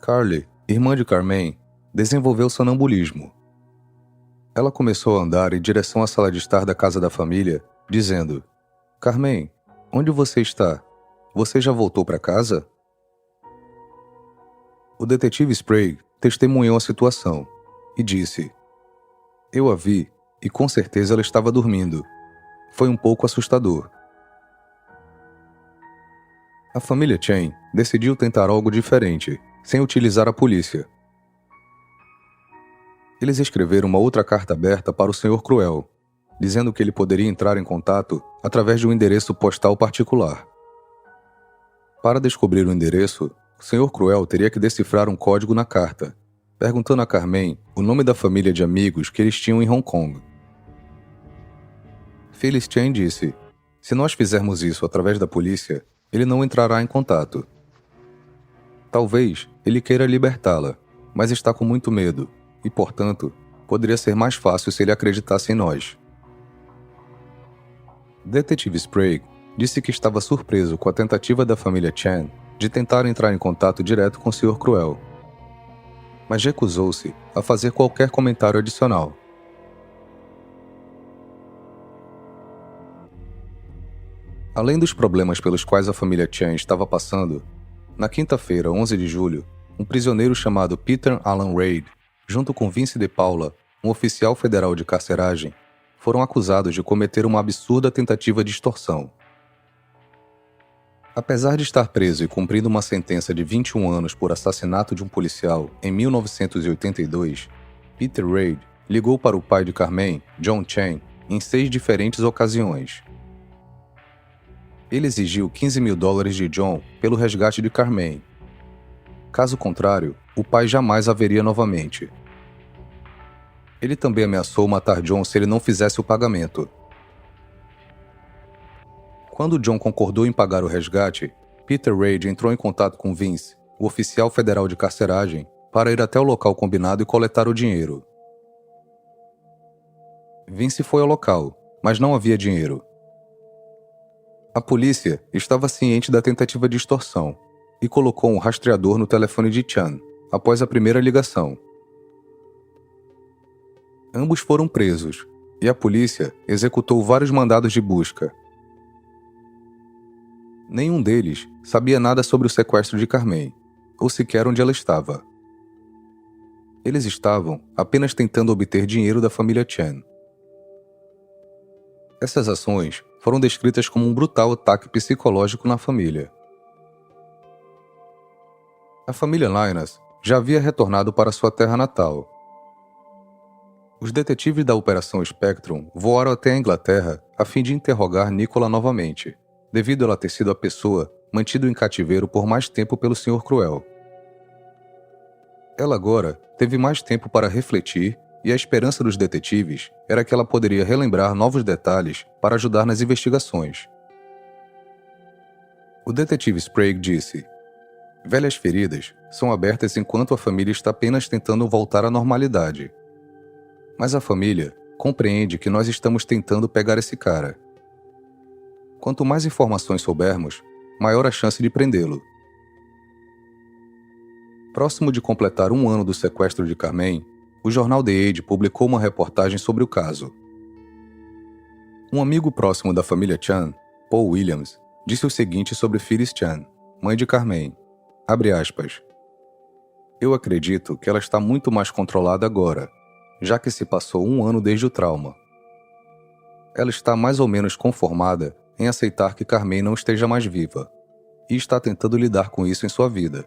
Carly, irmã de Carmen, desenvolveu sonambulismo. Ela começou a andar em direção à sala de estar da casa da família, dizendo: "Carmen, onde você está? Você já voltou para casa?" O detetive Sprague testemunhou a situação e disse: "Eu a vi e com certeza ela estava dormindo. Foi um pouco assustador." A família Chen decidiu tentar algo diferente, sem utilizar a polícia. Eles escreveram uma outra carta aberta para o Sr. Cruel, dizendo que ele poderia entrar em contato através de um endereço postal particular. Para descobrir o endereço, o Sr. Cruel teria que decifrar um código na carta, perguntando a Carmen o nome da família de amigos que eles tinham em Hong Kong. Phyllis Chen disse: se nós fizermos isso através da polícia, ele não entrará em contato. Talvez ele queira libertá-la, mas está com muito medo e, portanto, poderia ser mais fácil se ele acreditasse em nós. Detetive Sprague disse que estava surpreso com a tentativa da família Chen de tentar entrar em contato direto com o Sr. Cruel, mas recusou-se a fazer qualquer comentário adicional. Além dos problemas pelos quais a família Chen estava passando, na quinta-feira, 11 de julho, um prisioneiro chamado Peter Alan Reid, junto com Vince de Paula, um oficial federal de carceragem, foram acusados de cometer uma absurda tentativa de extorsão. Apesar de estar preso e cumprindo uma sentença de 21 anos por assassinato de um policial em 1982, Peter Reid ligou para o pai de Carmen, John Chen, em 6 diferentes ocasiões. Ele exigiu $15 mil de John pelo resgate de Carmen. Caso contrário, o pai jamais a veria novamente. Ele também ameaçou matar John se ele não fizesse o pagamento. Quando John concordou em pagar o resgate, Peter Reid entrou em contato com Vince, o oficial federal de carceragem, para ir até o local combinado e coletar o dinheiro. Vince foi ao local, mas não havia dinheiro. A polícia estava ciente da tentativa de extorsão e colocou um rastreador no telefone de Chan após a primeira ligação. Ambos foram presos e a polícia executou vários mandados de busca. Nenhum deles sabia nada sobre o sequestro de Carmen, ou sequer onde ela estava. Eles estavam apenas tentando obter dinheiro da família Chen. Essas ações foram descritas como um brutal ataque psicológico na família. A família Linus já havia retornado para sua terra natal. Os detetives da Operação Spectrum voaram até a Inglaterra a fim de interrogar Nicola novamente, devido a ela ter sido a pessoa mantida em cativeiro por mais tempo pelo Sr. Cruel. Ela agora teve mais tempo para refletir e a esperança dos detetives era que ela poderia relembrar novos detalhes para ajudar nas investigações. O detetive Sprague disse: velhas feridas são abertas enquanto a família está apenas tentando voltar à normalidade. Mas a família compreende que nós estamos tentando pegar esse cara. Quanto mais informações soubermos, maior a chance de prendê-lo. Próximo de completar 1 ano do sequestro de Carmen, o jornal The Age publicou uma reportagem sobre o caso. Um amigo próximo da família Chan, Paul Williams, disse o seguinte sobre Phyllis Chan, mãe de Carmen, abre aspas, eu acredito que ela está muito mais controlada agora, já que se passou 1 ano desde o trauma. Ela está mais ou menos conformada em aceitar que Carmen não esteja mais viva, e está tentando lidar com isso em sua vida,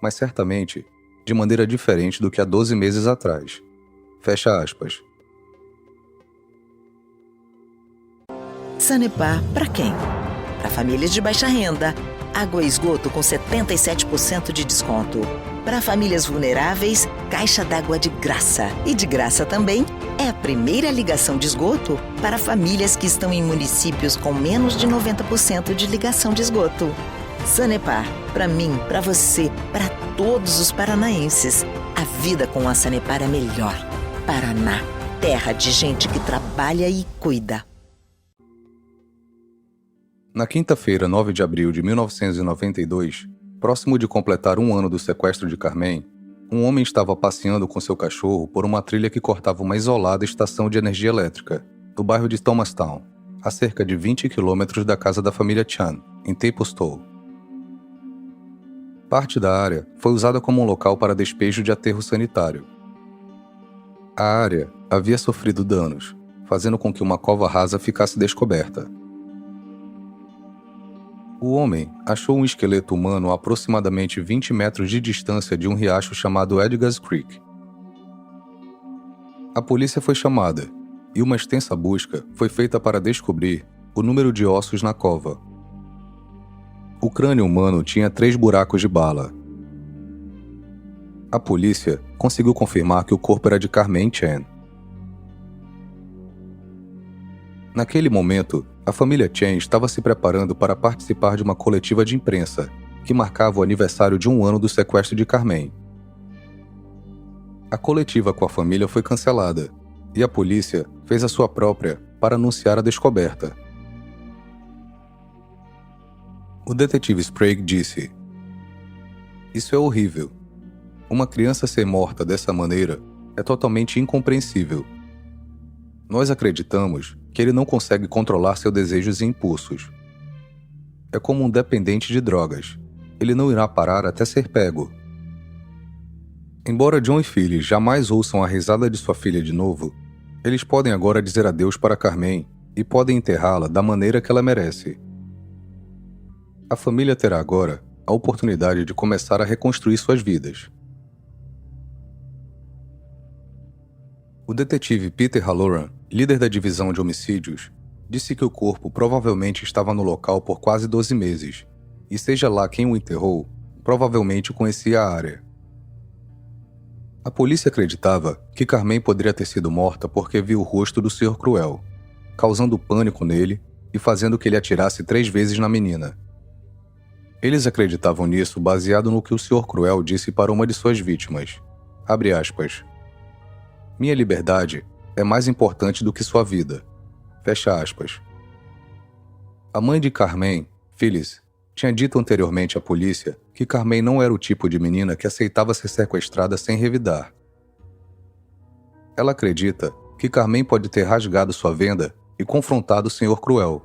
mas certamente de maneira diferente do que há 12 meses atrás. Fecha aspas. Sanepar para quem? Para famílias de baixa renda. Água e esgoto com 77% de desconto. Para famílias vulneráveis, caixa d'água de graça. E de graça também é a primeira ligação de esgoto para famílias que estão em municípios com menos de 90% de ligação de esgoto. Sanepar, para mim, para você, para todos os paranaenses. A vida com a Sanepar é melhor. Paraná, terra de gente que trabalha e cuida. Na quinta-feira, 9 de abril de 1992, próximo de completar 1 ano do sequestro de Carmen, um homem estava passeando com seu cachorro por uma trilha que cortava uma isolada estação de energia elétrica, no bairro de Thomastown, a cerca de 20 quilômetros da casa da família Chan, em Templestowe. Parte da área foi usada como um local para despejo de aterro sanitário. A área havia sofrido danos, fazendo com que uma cova rasa ficasse descoberta. O homem achou um esqueleto humano a aproximadamente 20 metros de distância de um riacho chamado Edgar's Creek. A polícia foi chamada e uma extensa busca foi feita para descobrir o número de ossos na cova. O crânio humano tinha 3 buracos de bala. A polícia conseguiu confirmar que o corpo era de Carmen Chen. Naquele momento, a família Chen estava se preparando para participar de uma coletiva de imprensa que marcava o aniversário de 1 ano do sequestro de Carmen. A coletiva com a família foi cancelada e a polícia fez a sua própria para anunciar a descoberta. O detetive Sprague disse: "Isso é horrível. Uma criança ser morta dessa maneira é totalmente incompreensível. Nós acreditamos que ele não consegue controlar seus desejos e impulsos. É como um dependente de drogas. Ele não irá parar até ser pego." Embora John e Phyllis jamais ouçam a risada de sua filha de novo, eles podem agora dizer adeus para Carmen e podem enterrá-la da maneira que ela merece. A família terá agora a oportunidade de começar a reconstruir suas vidas. O detetive Peter Halloran, líder da divisão de homicídios, disse que o corpo provavelmente estava no local por quase 12 meses, e seja lá quem o enterrou, provavelmente conhecia a área. A polícia acreditava que Carmen poderia ter sido morta porque viu o rosto do Sr. Cruel, causando pânico nele e fazendo que ele atirasse 3 vezes na menina. Eles acreditavam nisso baseado no que o Sr. Cruel disse para uma de suas vítimas. Abre aspas. "Minha liberdade é mais importante do que sua vida." Fecha aspas. A mãe de Carmen, Phyllis, tinha dito anteriormente à polícia que Carmen não era o tipo de menina que aceitava ser sequestrada sem revidar. Ela acredita que Carmen pode ter rasgado sua venda e confrontado o Sr. Cruel.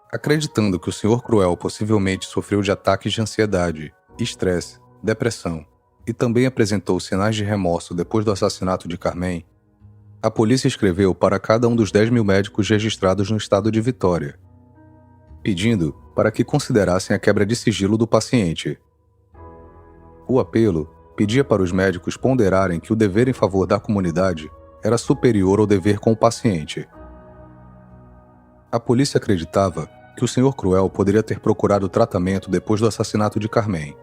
Acreditando que o Sr. Cruel possivelmente sofreu de ataques de ansiedade, estresse, depressão e também apresentou sinais de remorso depois do assassinato de Carmen, a polícia escreveu para cada um dos 10.000 médicos registrados no estado de Vitória, pedindo para que considerassem a quebra de sigilo do paciente. O apelo pedia para os médicos ponderarem que o dever em favor da comunidade era superior ao dever com o paciente. A polícia acreditava que o Sr. Cruel poderia ter procurado tratamento depois do assassinato de Carmen.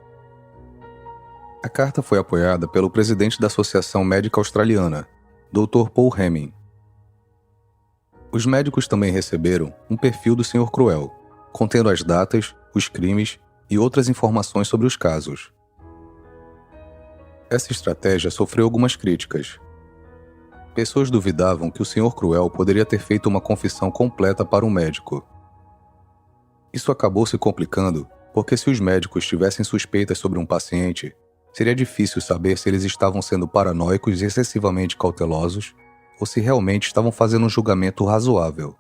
A carta foi apoiada pelo presidente da Associação Médica Australiana, Dr. Paul Hemming. Os médicos também receberam um perfil do Sr. Cruel, contendo as datas, os crimes e outras informações sobre os casos. Essa estratégia sofreu algumas críticas. Pessoas duvidavam que o Sr. Cruel poderia ter feito uma confissão completa para um médico. Isso acabou se complicando porque se os médicos tivessem suspeitas sobre um paciente, seria difícil saber se eles estavam sendo paranoicos e excessivamente cautelosos ou se realmente estavam fazendo um julgamento razoável.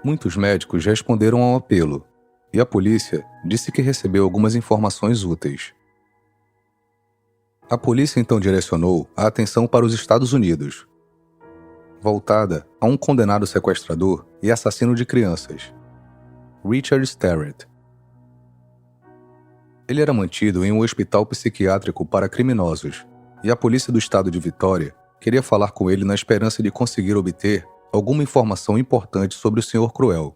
Muitos médicos responderam ao apelo, e a polícia disse que recebeu algumas informações úteis. A polícia então direcionou a atenção para os Estados Unidos, voltada a um condenado sequestrador e assassino de crianças, Richard Sterrett. Ele era mantido em um hospital psiquiátrico para criminosos, e a polícia do estado de Vitória queria falar com ele na esperança de conseguir obter alguma informação importante sobre o Sr. Cruel.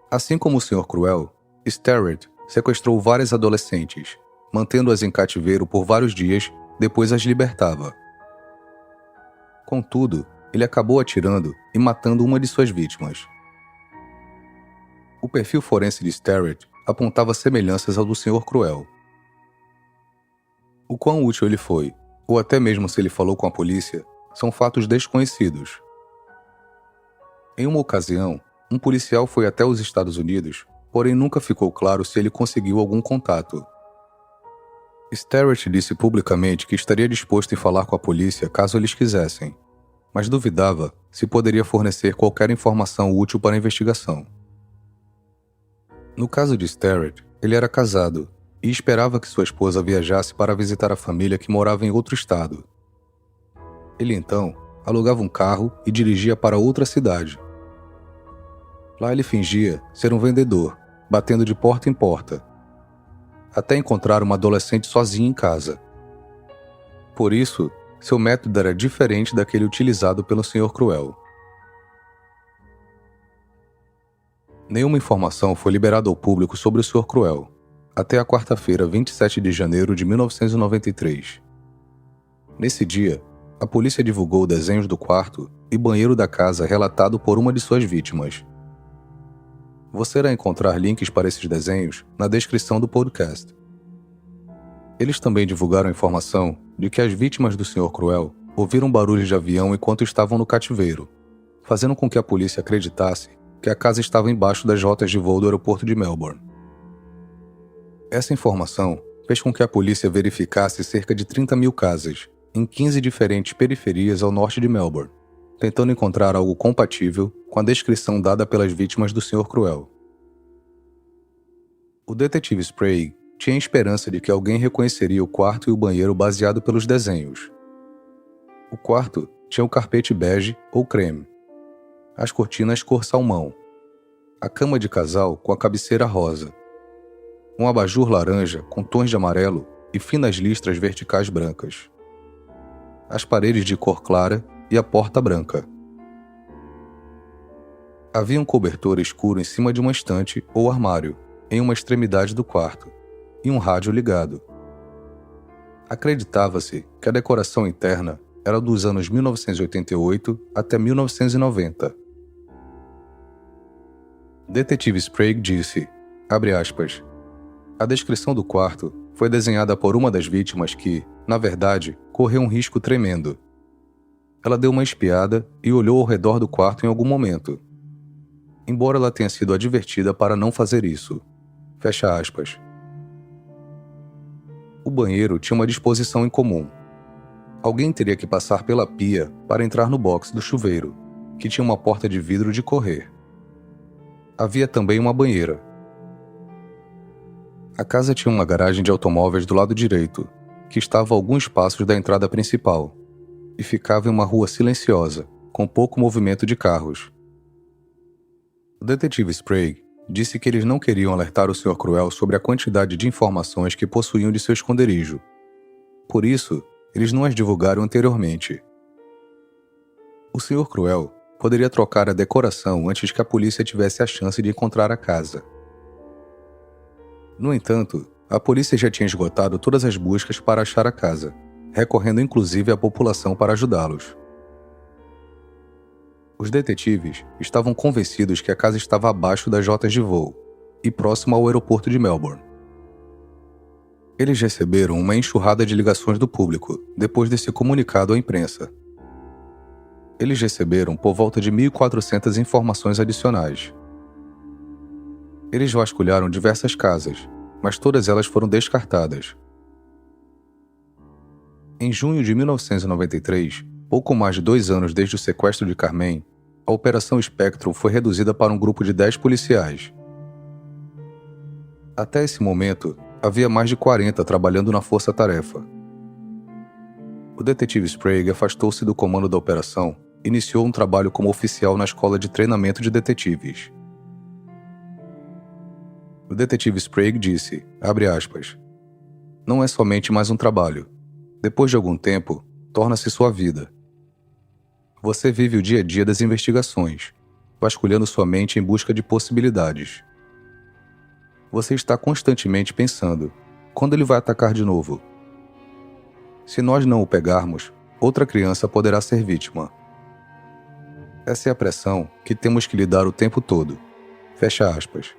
Assim como o Sr. Cruel, Sterrett sequestrou várias adolescentes, mantendo-as em cativeiro por vários dias, depois as libertava. Contudo, ele acabou atirando e matando uma de suas vítimas. O perfil forense de Sterrett apontava semelhanças ao do Sr. Cruel. O quão útil ele foi, ou até mesmo se ele falou com a polícia, são fatos desconhecidos. Em uma ocasião, um policial foi até os Estados Unidos, porém nunca ficou claro se ele conseguiu algum contato. Sterrett disse publicamente que estaria disposto em falar com a polícia caso eles quisessem, mas duvidava se poderia fornecer qualquer informação útil para a investigação. No caso de Sterrett, ele era casado e esperava que sua esposa viajasse para visitar a família que morava em outro estado. Ele então alugava um carro e dirigia para outra cidade. Lá ele fingia ser um vendedor, batendo de porta em porta, até encontrar uma adolescente sozinha em casa. Por isso, seu método era diferente daquele utilizado pelo Sr. Cruel. Nenhuma informação foi liberada ao público sobre o Sr. Cruel, até a quarta-feira, 27 de janeiro de 1993. Nesse dia, a polícia divulgou desenhos do quarto e banheiro da casa relatado por uma de suas vítimas. Você irá encontrar links para esses desenhos na descrição do podcast. Eles também divulgaram a informação de que as vítimas do Sr. Cruel ouviram barulhos de avião enquanto estavam no cativeiro, fazendo com que a polícia acreditasse que a casa estava embaixo das rotas de voo do aeroporto de Melbourne. Essa informação fez com que a polícia verificasse cerca de 30 mil casas, em 15 diferentes periferias ao norte de Melbourne, tentando encontrar algo compatível com a descrição dada pelas vítimas do Sr. Cruel. O detetive Sprague tinha esperança de que alguém reconheceria o quarto e o banheiro baseado pelos desenhos. O quarto tinha o carpete bege ou creme, as cortinas cor salmão, a cama de casal com a cabeceira rosa, um abajur laranja com tons de amarelo e finas listras verticais brancas, as paredes de cor clara e a porta branca. Havia um cobertor escuro em cima de uma estante ou armário, em uma extremidade do quarto, e um rádio ligado. Acreditava-se que a decoração interna era dos anos 1988 até 1990. Detetive Sprague disse, abre aspas, a descrição do quarto foi desenhada por uma das vítimas que, na verdade, correu um risco tremendo. Ela deu uma espiada e olhou ao redor do quarto em algum momento, embora ela tenha sido advertida para não fazer isso. Fecha aspas. O banheiro tinha uma disposição em comum. Alguém teria que passar pela pia para entrar no box do chuveiro, que tinha uma porta de vidro de correr. Havia também uma banheira. A casa tinha uma garagem de automóveis do lado direito, que estava a alguns passos da entrada principal, e ficava em uma rua silenciosa, com pouco movimento de carros. O detetive Sprague disse que eles não queriam alertar o Sr. Cruel sobre a quantidade de informações que possuíam de seu esconderijo. Por isso, eles não as divulgaram anteriormente. O Sr. Cruel poderia trocar a decoração antes que a polícia tivesse a chance de encontrar a casa. No entanto, a polícia já tinha esgotado todas as buscas para achar a casa, recorrendo inclusive à população para ajudá-los. Os detetives estavam convencidos que a casa estava abaixo das rotas de voo e próximo ao aeroporto de Melbourne. Eles receberam uma enxurrada de ligações do público depois desse comunicado à imprensa. Eles receberam por volta de 1.400 informações adicionais. Eles vasculharam diversas casas, mas todas elas foram descartadas. Em junho de 1993, pouco mais de 2 anos desde o sequestro de Carmen, a Operação Spectrum foi reduzida para um grupo de 10 policiais. Até esse momento, havia mais de 40 trabalhando na força-tarefa. O detetive Sprague afastou-se do comando da operação e iniciou um trabalho como oficial na escola de treinamento de detetives. O detetive Sprague disse, abre aspas, não é somente mais um trabalho. Depois de algum tempo, torna-se sua vida. Você vive o dia a dia das investigações, vasculhando sua mente em busca de possibilidades. Você está constantemente pensando, quando ele vai atacar de novo? Se nós não o pegarmos, outra criança poderá ser vítima. Essa é a pressão que temos que lidar o tempo todo. Fecha aspas.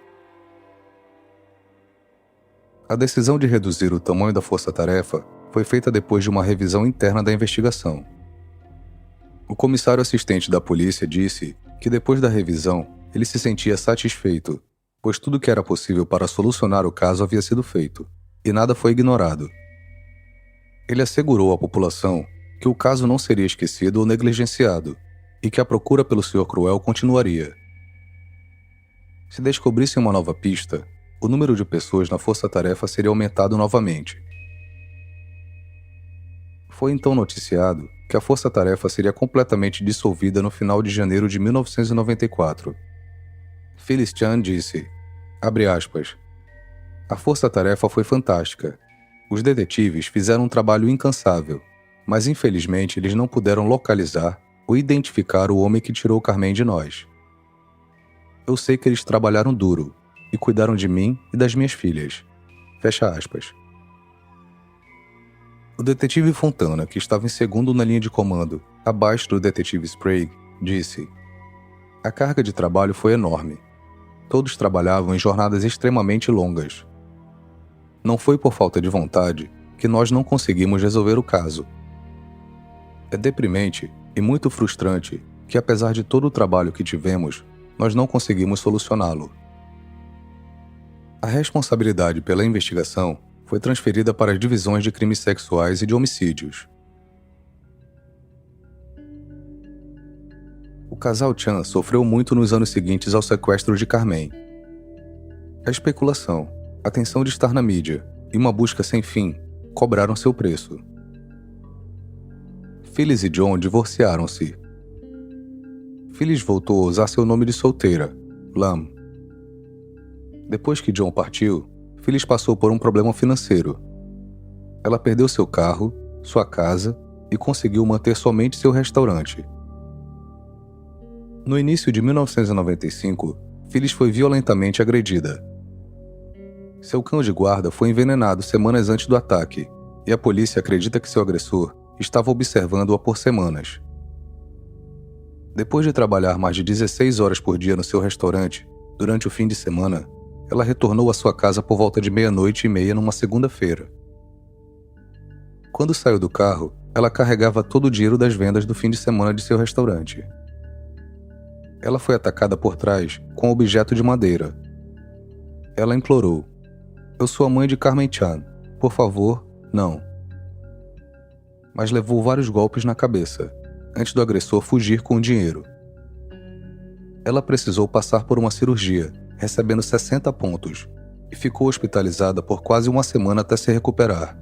A decisão de reduzir o tamanho da força-tarefa foi feita depois de uma revisão interna da investigação. O comissário assistente da polícia disse que depois da revisão, ele se sentia satisfeito, pois tudo que era possível para solucionar o caso havia sido feito, e nada foi ignorado. Ele assegurou à população que o caso não seria esquecido ou negligenciado, e que a procura pelo Sr. Cruel continuaria. Se descobrissem uma nova pista, o número de pessoas na força-tarefa seria aumentado novamente. Foi então noticiado que a força-tarefa seria completamente dissolvida no final de janeiro de 1994. Phyllis Chan disse, abre aspas, a força-tarefa foi fantástica. Os detetives fizeram um trabalho incansável, mas infelizmente eles não puderam localizar ou identificar o homem que tirou Carmen de nós. Eu sei que eles trabalharam duro e cuidaram de mim e das minhas filhas. Fecha aspas. O detetive Fontana, que estava em segundo na linha de comando, abaixo do detetive Sprague, disse: a carga de trabalho foi enorme. Todos trabalhavam em jornadas extremamente longas. Não foi por falta de vontade que nós não conseguimos resolver o caso. É deprimente e muito frustrante que, apesar de todo o trabalho que tivemos, nós não conseguimos solucioná-lo. A responsabilidade pela investigação foi transferida para as divisões de crimes sexuais e de homicídios. O casal Chan sofreu muito nos anos seguintes ao sequestro de Carmen. A especulação, a tensão de estar na mídia e uma busca sem fim cobraram seu preço. Phyllis e John divorciaram-se. Phyllis voltou a usar seu nome de solteira, Lam. Depois que John partiu, Phyllis passou por um problema financeiro. Ela perdeu seu carro, sua casa e conseguiu manter somente seu restaurante. No início de 1995, Phyllis foi violentamente agredida. Seu cão de guarda foi envenenado semanas antes do ataque, e a polícia acredita que seu agressor estava observando-a por semanas. Depois de trabalhar mais de 16 horas por dia no seu restaurante, durante o fim de semana, ela retornou à sua casa por volta de 00:30 numa segunda-feira. Quando saiu do carro, ela carregava todo o dinheiro das vendas do fim de semana de seu restaurante. Ela foi atacada por trás com um objeto de madeira. Ela implorou: eu sou a mãe de Carmen Chan. Por favor, não. Mas levou vários golpes na cabeça, antes do agressor fugir com o dinheiro. Ela precisou passar por uma cirurgia, recebendo 60 pontos, e ficou hospitalizada por quase uma semana até se recuperar.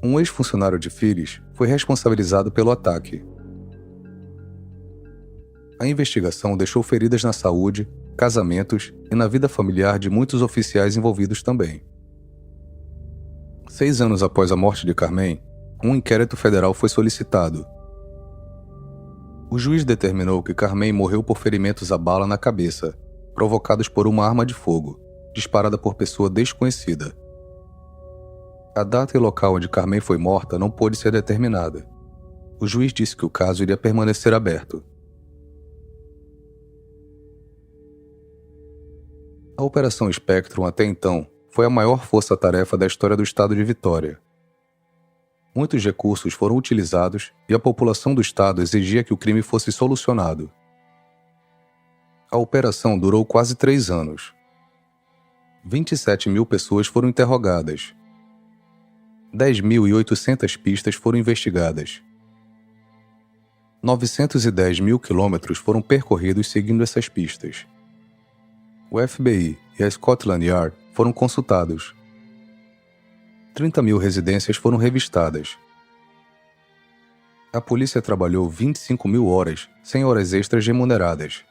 Um ex-funcionário de Phyllis foi responsabilizado pelo ataque. A investigação deixou feridas na saúde, casamentos e na vida familiar de muitos oficiais envolvidos também. 6 anos após a morte de Carmen, um inquérito federal foi solicitado. O juiz determinou que Carmen morreu por ferimentos à bala na cabeça, provocados por uma arma de fogo, disparada por pessoa desconhecida. A data e local onde Carmen foi morta não pôde ser determinada. O juiz disse que o caso iria permanecer aberto. A Operação Spectrum, até então, foi a maior força-tarefa da história do estado de Vitória. Muitos recursos foram utilizados e a população do estado exigia que o crime fosse solucionado. A operação durou quase 3 anos. 27 mil pessoas foram interrogadas. 10.800 pistas foram investigadas. 910 mil quilômetros foram percorridos seguindo essas pistas. O FBI e a Scotland Yard foram consultados. 30 mil residências foram revistadas. A polícia trabalhou 25 mil horas, sem horas extras remuneradas.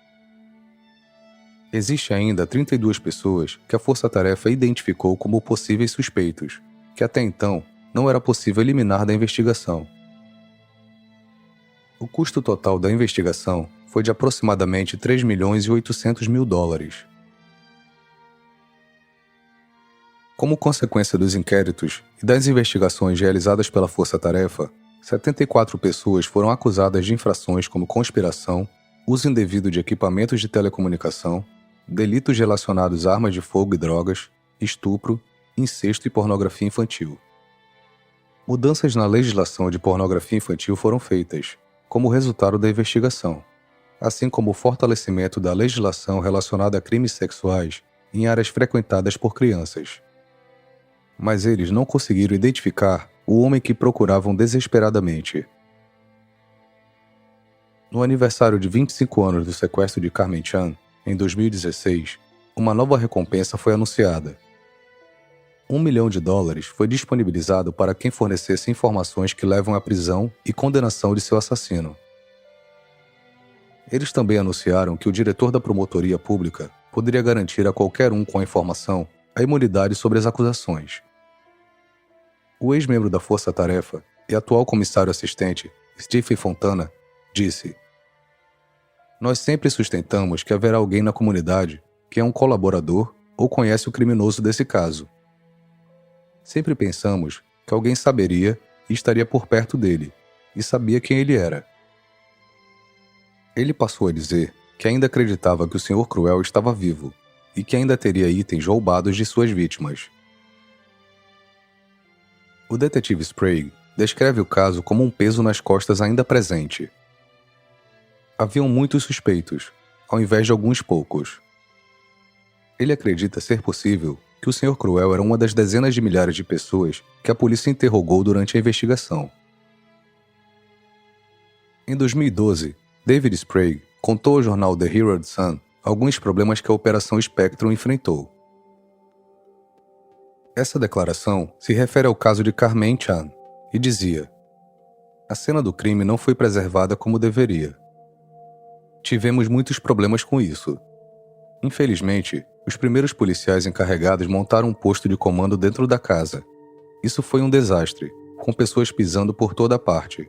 Existe ainda 32 pessoas que a força-tarefa identificou como possíveis suspeitos, que até então não era possível eliminar da investigação. O custo total da investigação foi de aproximadamente 3.800.000 dólares. Como consequência dos inquéritos e das investigações realizadas pela Força-Tarefa, 74 pessoas foram acusadas de infrações como conspiração, uso indevido de equipamentos de telecomunicação, delitos relacionados a armas de fogo e drogas, estupro, incesto e pornografia infantil. Mudanças na legislação de pornografia infantil foram feitas, como resultado da investigação, assim como o fortalecimento da legislação relacionada a crimes sexuais em áreas frequentadas por crianças. Mas eles não conseguiram identificar o homem que procuravam desesperadamente. No aniversário de 25 anos do sequestro de Carmen Chan, em 2016, uma nova recompensa foi anunciada. $1 milhão foi disponibilizado para quem fornecesse informações que levam à prisão e condenação de seu assassino. Eles também anunciaram que o diretor da promotoria pública poderia garantir a qualquer um com a informação a imunidade sobre as acusações. O ex-membro da Força-Tarefa e atual comissário assistente, Stephen Fontana, disse: Nós sempre sustentamos que haverá alguém na comunidade que é um colaborador ou conhece o criminoso desse caso. Sempre pensamos que alguém saberia e estaria por perto dele, e sabia quem ele era. Ele passou a dizer que ainda acreditava que o Sr. Cruel estava vivo e que ainda teria itens roubados de suas vítimas. O detetive Sprague descreve o caso como um peso nas costas ainda presente. Haviam muitos suspeitos, ao invés de alguns poucos. Ele acredita ser possível que o Sr. Cruel era uma das dezenas de milhares de pessoas que a polícia interrogou durante a investigação. Em 2012, David Sprague contou ao jornal The Herald Sun alguns problemas que a Operação Spectrum enfrentou. Essa declaração se refere ao caso de Carmen Chan e dizia: "A cena do crime não foi preservada como deveria. Tivemos muitos problemas com isso. Infelizmente, os primeiros policiais encarregados montaram um posto de comando dentro da casa. Isso foi um desastre, com pessoas pisando por toda parte.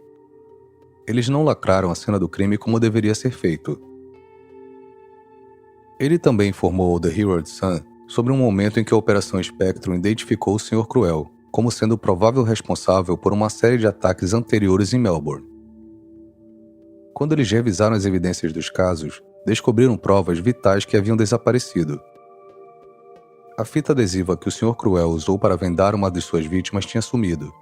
Eles não lacraram a cena do crime como deveria ser feito." Ele também informou ao The Herald Sun sobre um momento em que a Operação Spectrum identificou o Sr. Cruel como sendo o provável responsável por uma série de ataques anteriores em Melbourne. Quando eles revisaram as evidências dos casos, descobriram provas vitais que haviam desaparecido. A fita adesiva que o Sr. Cruel usou para vendar uma de suas vítimas tinha sumido.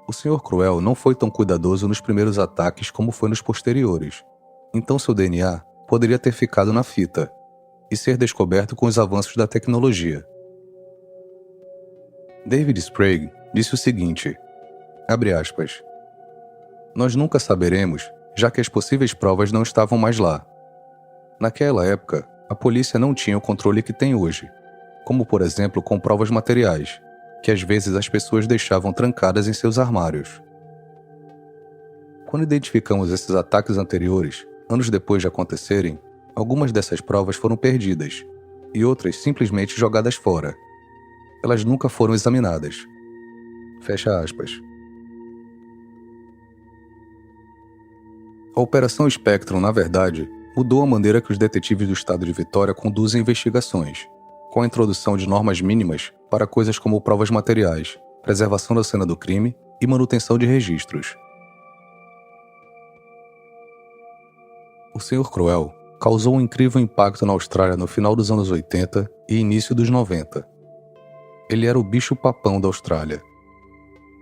O Sr. Cruel não foi tão cuidadoso nos primeiros ataques como foi nos posteriores, então seu DNA poderia ter ficado na fita e ser descoberto com os avanços da tecnologia. David Sprague disse o seguinte, abre aspas, "Nós nunca saberemos, já que as possíveis provas não estavam mais lá. Naquela época, a polícia não tinha o controle que tem hoje, como por exemplo com provas materiais, que às vezes as pessoas deixavam trancadas em seus armários. Quando identificamos esses ataques anteriores, anos depois de acontecerem, algumas dessas provas foram perdidas, e outras simplesmente jogadas fora. Elas nunca foram examinadas." Fecha aspas. A Operação Spectrum, na verdade, mudou a maneira que os detetives do estado de Vitória conduzem investigações, com a introdução de normas mínimas para coisas como provas materiais, preservação da cena do crime e manutenção de registros. O Sr. Cruel causou um incrível impacto na Austrália no final dos anos 80 e início dos 90. Ele era o bicho-papão da Austrália,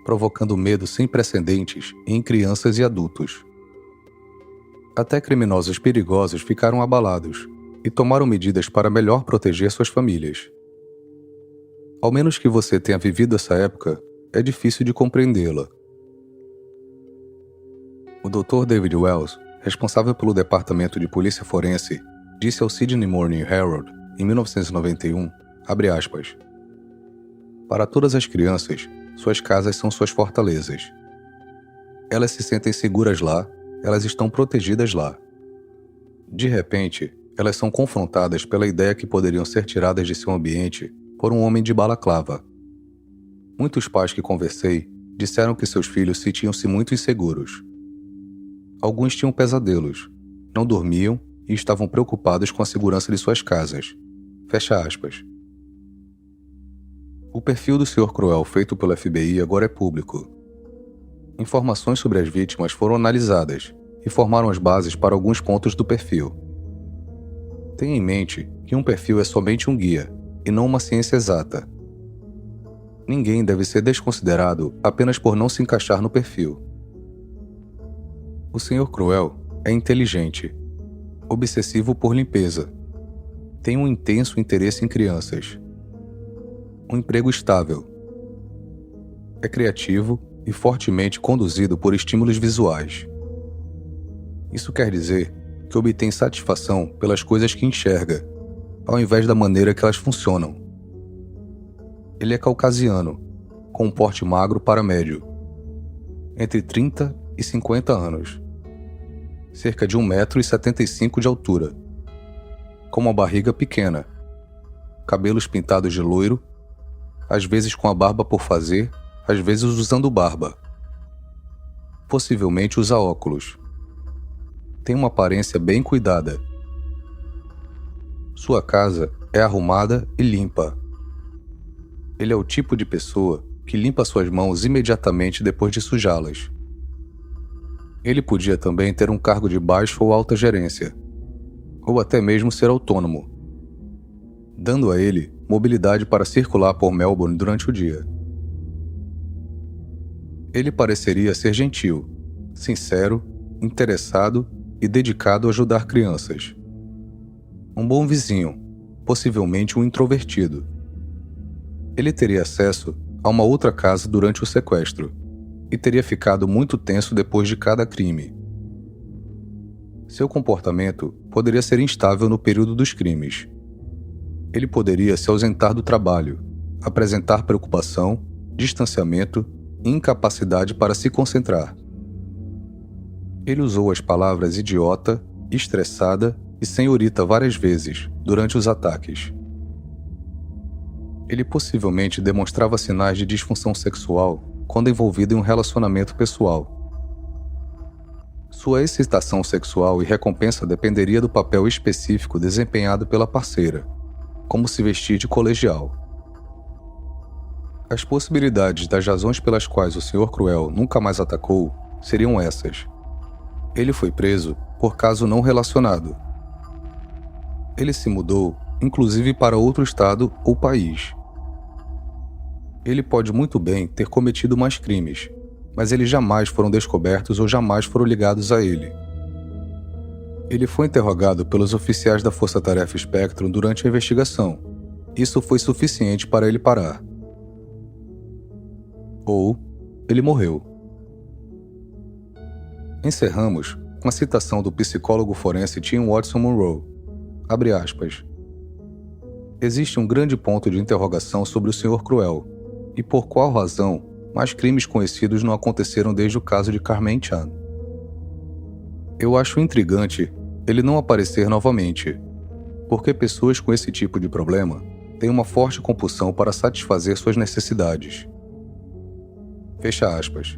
provocando medo sem precedentes em crianças e adultos. Até criminosos perigosos ficaram abalados e tomaram medidas para melhor proteger suas famílias. Ao menos que você tenha vivido essa época, é difícil de compreendê-la. O Dr. David Wells, responsável pelo Departamento de Polícia Forense, disse ao Sydney Morning Herald, em 1991, abre aspas, "Para todas as crianças, suas casas são suas fortalezas. Elas se sentem seguras lá, elas estão protegidas lá. De repente, elas são confrontadas pela ideia que poderiam ser tiradas de seu ambiente por um homem de balaclava. Muitos pais que conversei disseram que seus filhos sentiam-se muito inseguros. Alguns tinham pesadelos, não dormiam e estavam preocupados com a segurança de suas casas." Fecha aspas. O perfil do Sr. Cruel feito pelo FBI agora é público. Informações sobre as vítimas foram analisadas e formaram as bases para alguns pontos do perfil. Tenha em mente que um perfil é somente um guia, e não uma ciência exata. Ninguém deve ser desconsiderado apenas por não se encaixar no perfil. O Sr. Cruel é inteligente, obsessivo por limpeza, tem um intenso interesse em crianças, um emprego estável, é criativo e fortemente conduzido por estímulos visuais. Isso quer dizer que obtém satisfação pelas coisas que enxerga, ao invés da maneira que elas funcionam. Ele é caucasiano, com um porte magro para médio, entre 30 e 50 anos, cerca de 1,75 m de altura, com uma barriga pequena, cabelos pintados de loiro, às vezes com a barba por fazer, às vezes usando barba. Possivelmente usa óculos. tem uma aparência bem cuidada. Sua casa é arrumada e limpa. Ele é o tipo de pessoa que limpa suas mãos imediatamente depois de sujá-las. Ele podia também ter um cargo de baixa ou alta gerência, ou até mesmo ser autônomo, dando a ele mobilidade para circular por Melbourne durante o dia. Ele pareceria ser gentil, sincero, interessado e dedicado a ajudar crianças. Um bom vizinho, possivelmente um introvertido. Ele teria acesso a uma outra casa durante o sequestro e teria ficado muito tenso depois de cada crime. Seu comportamento poderia ser instável no período dos crimes. Ele poderia se ausentar do trabalho, apresentar preocupação, distanciamento e incapacidade para se concentrar. Ele usou as palavras idiota, estressada e senhorita várias vezes durante os ataques. Ele possivelmente demonstrava sinais de disfunção sexual quando envolvido em um relacionamento pessoal. Sua excitação sexual e recompensa dependeria do papel específico desempenhado pela parceira, como se vestir de colegial. As possibilidades das razões pelas quais o Sr. Cruel nunca mais atacou seriam essas. Ele foi preso por caso não relacionado. Ele se mudou, inclusive para outro estado ou país. Ele pode muito bem ter cometido mais crimes, mas eles jamais foram descobertos ou jamais foram ligados a ele. Ele foi interrogado pelos oficiais da Força Tarefa Spectrum durante a investigação. Isso foi suficiente para ele parar. Ou ele morreu. Encerramos com a citação do psicólogo forense Tim Watson Monroe. Abre aspas. Existe um grande ponto de interrogação sobre o Sr. Cruel, e por qual razão mais crimes conhecidos não aconteceram desde o caso de Carmen Chan. Eu acho intrigante ele não aparecer novamente, porque pessoas com esse tipo de problema têm uma forte compulsão para satisfazer suas necessidades. Fecha aspas.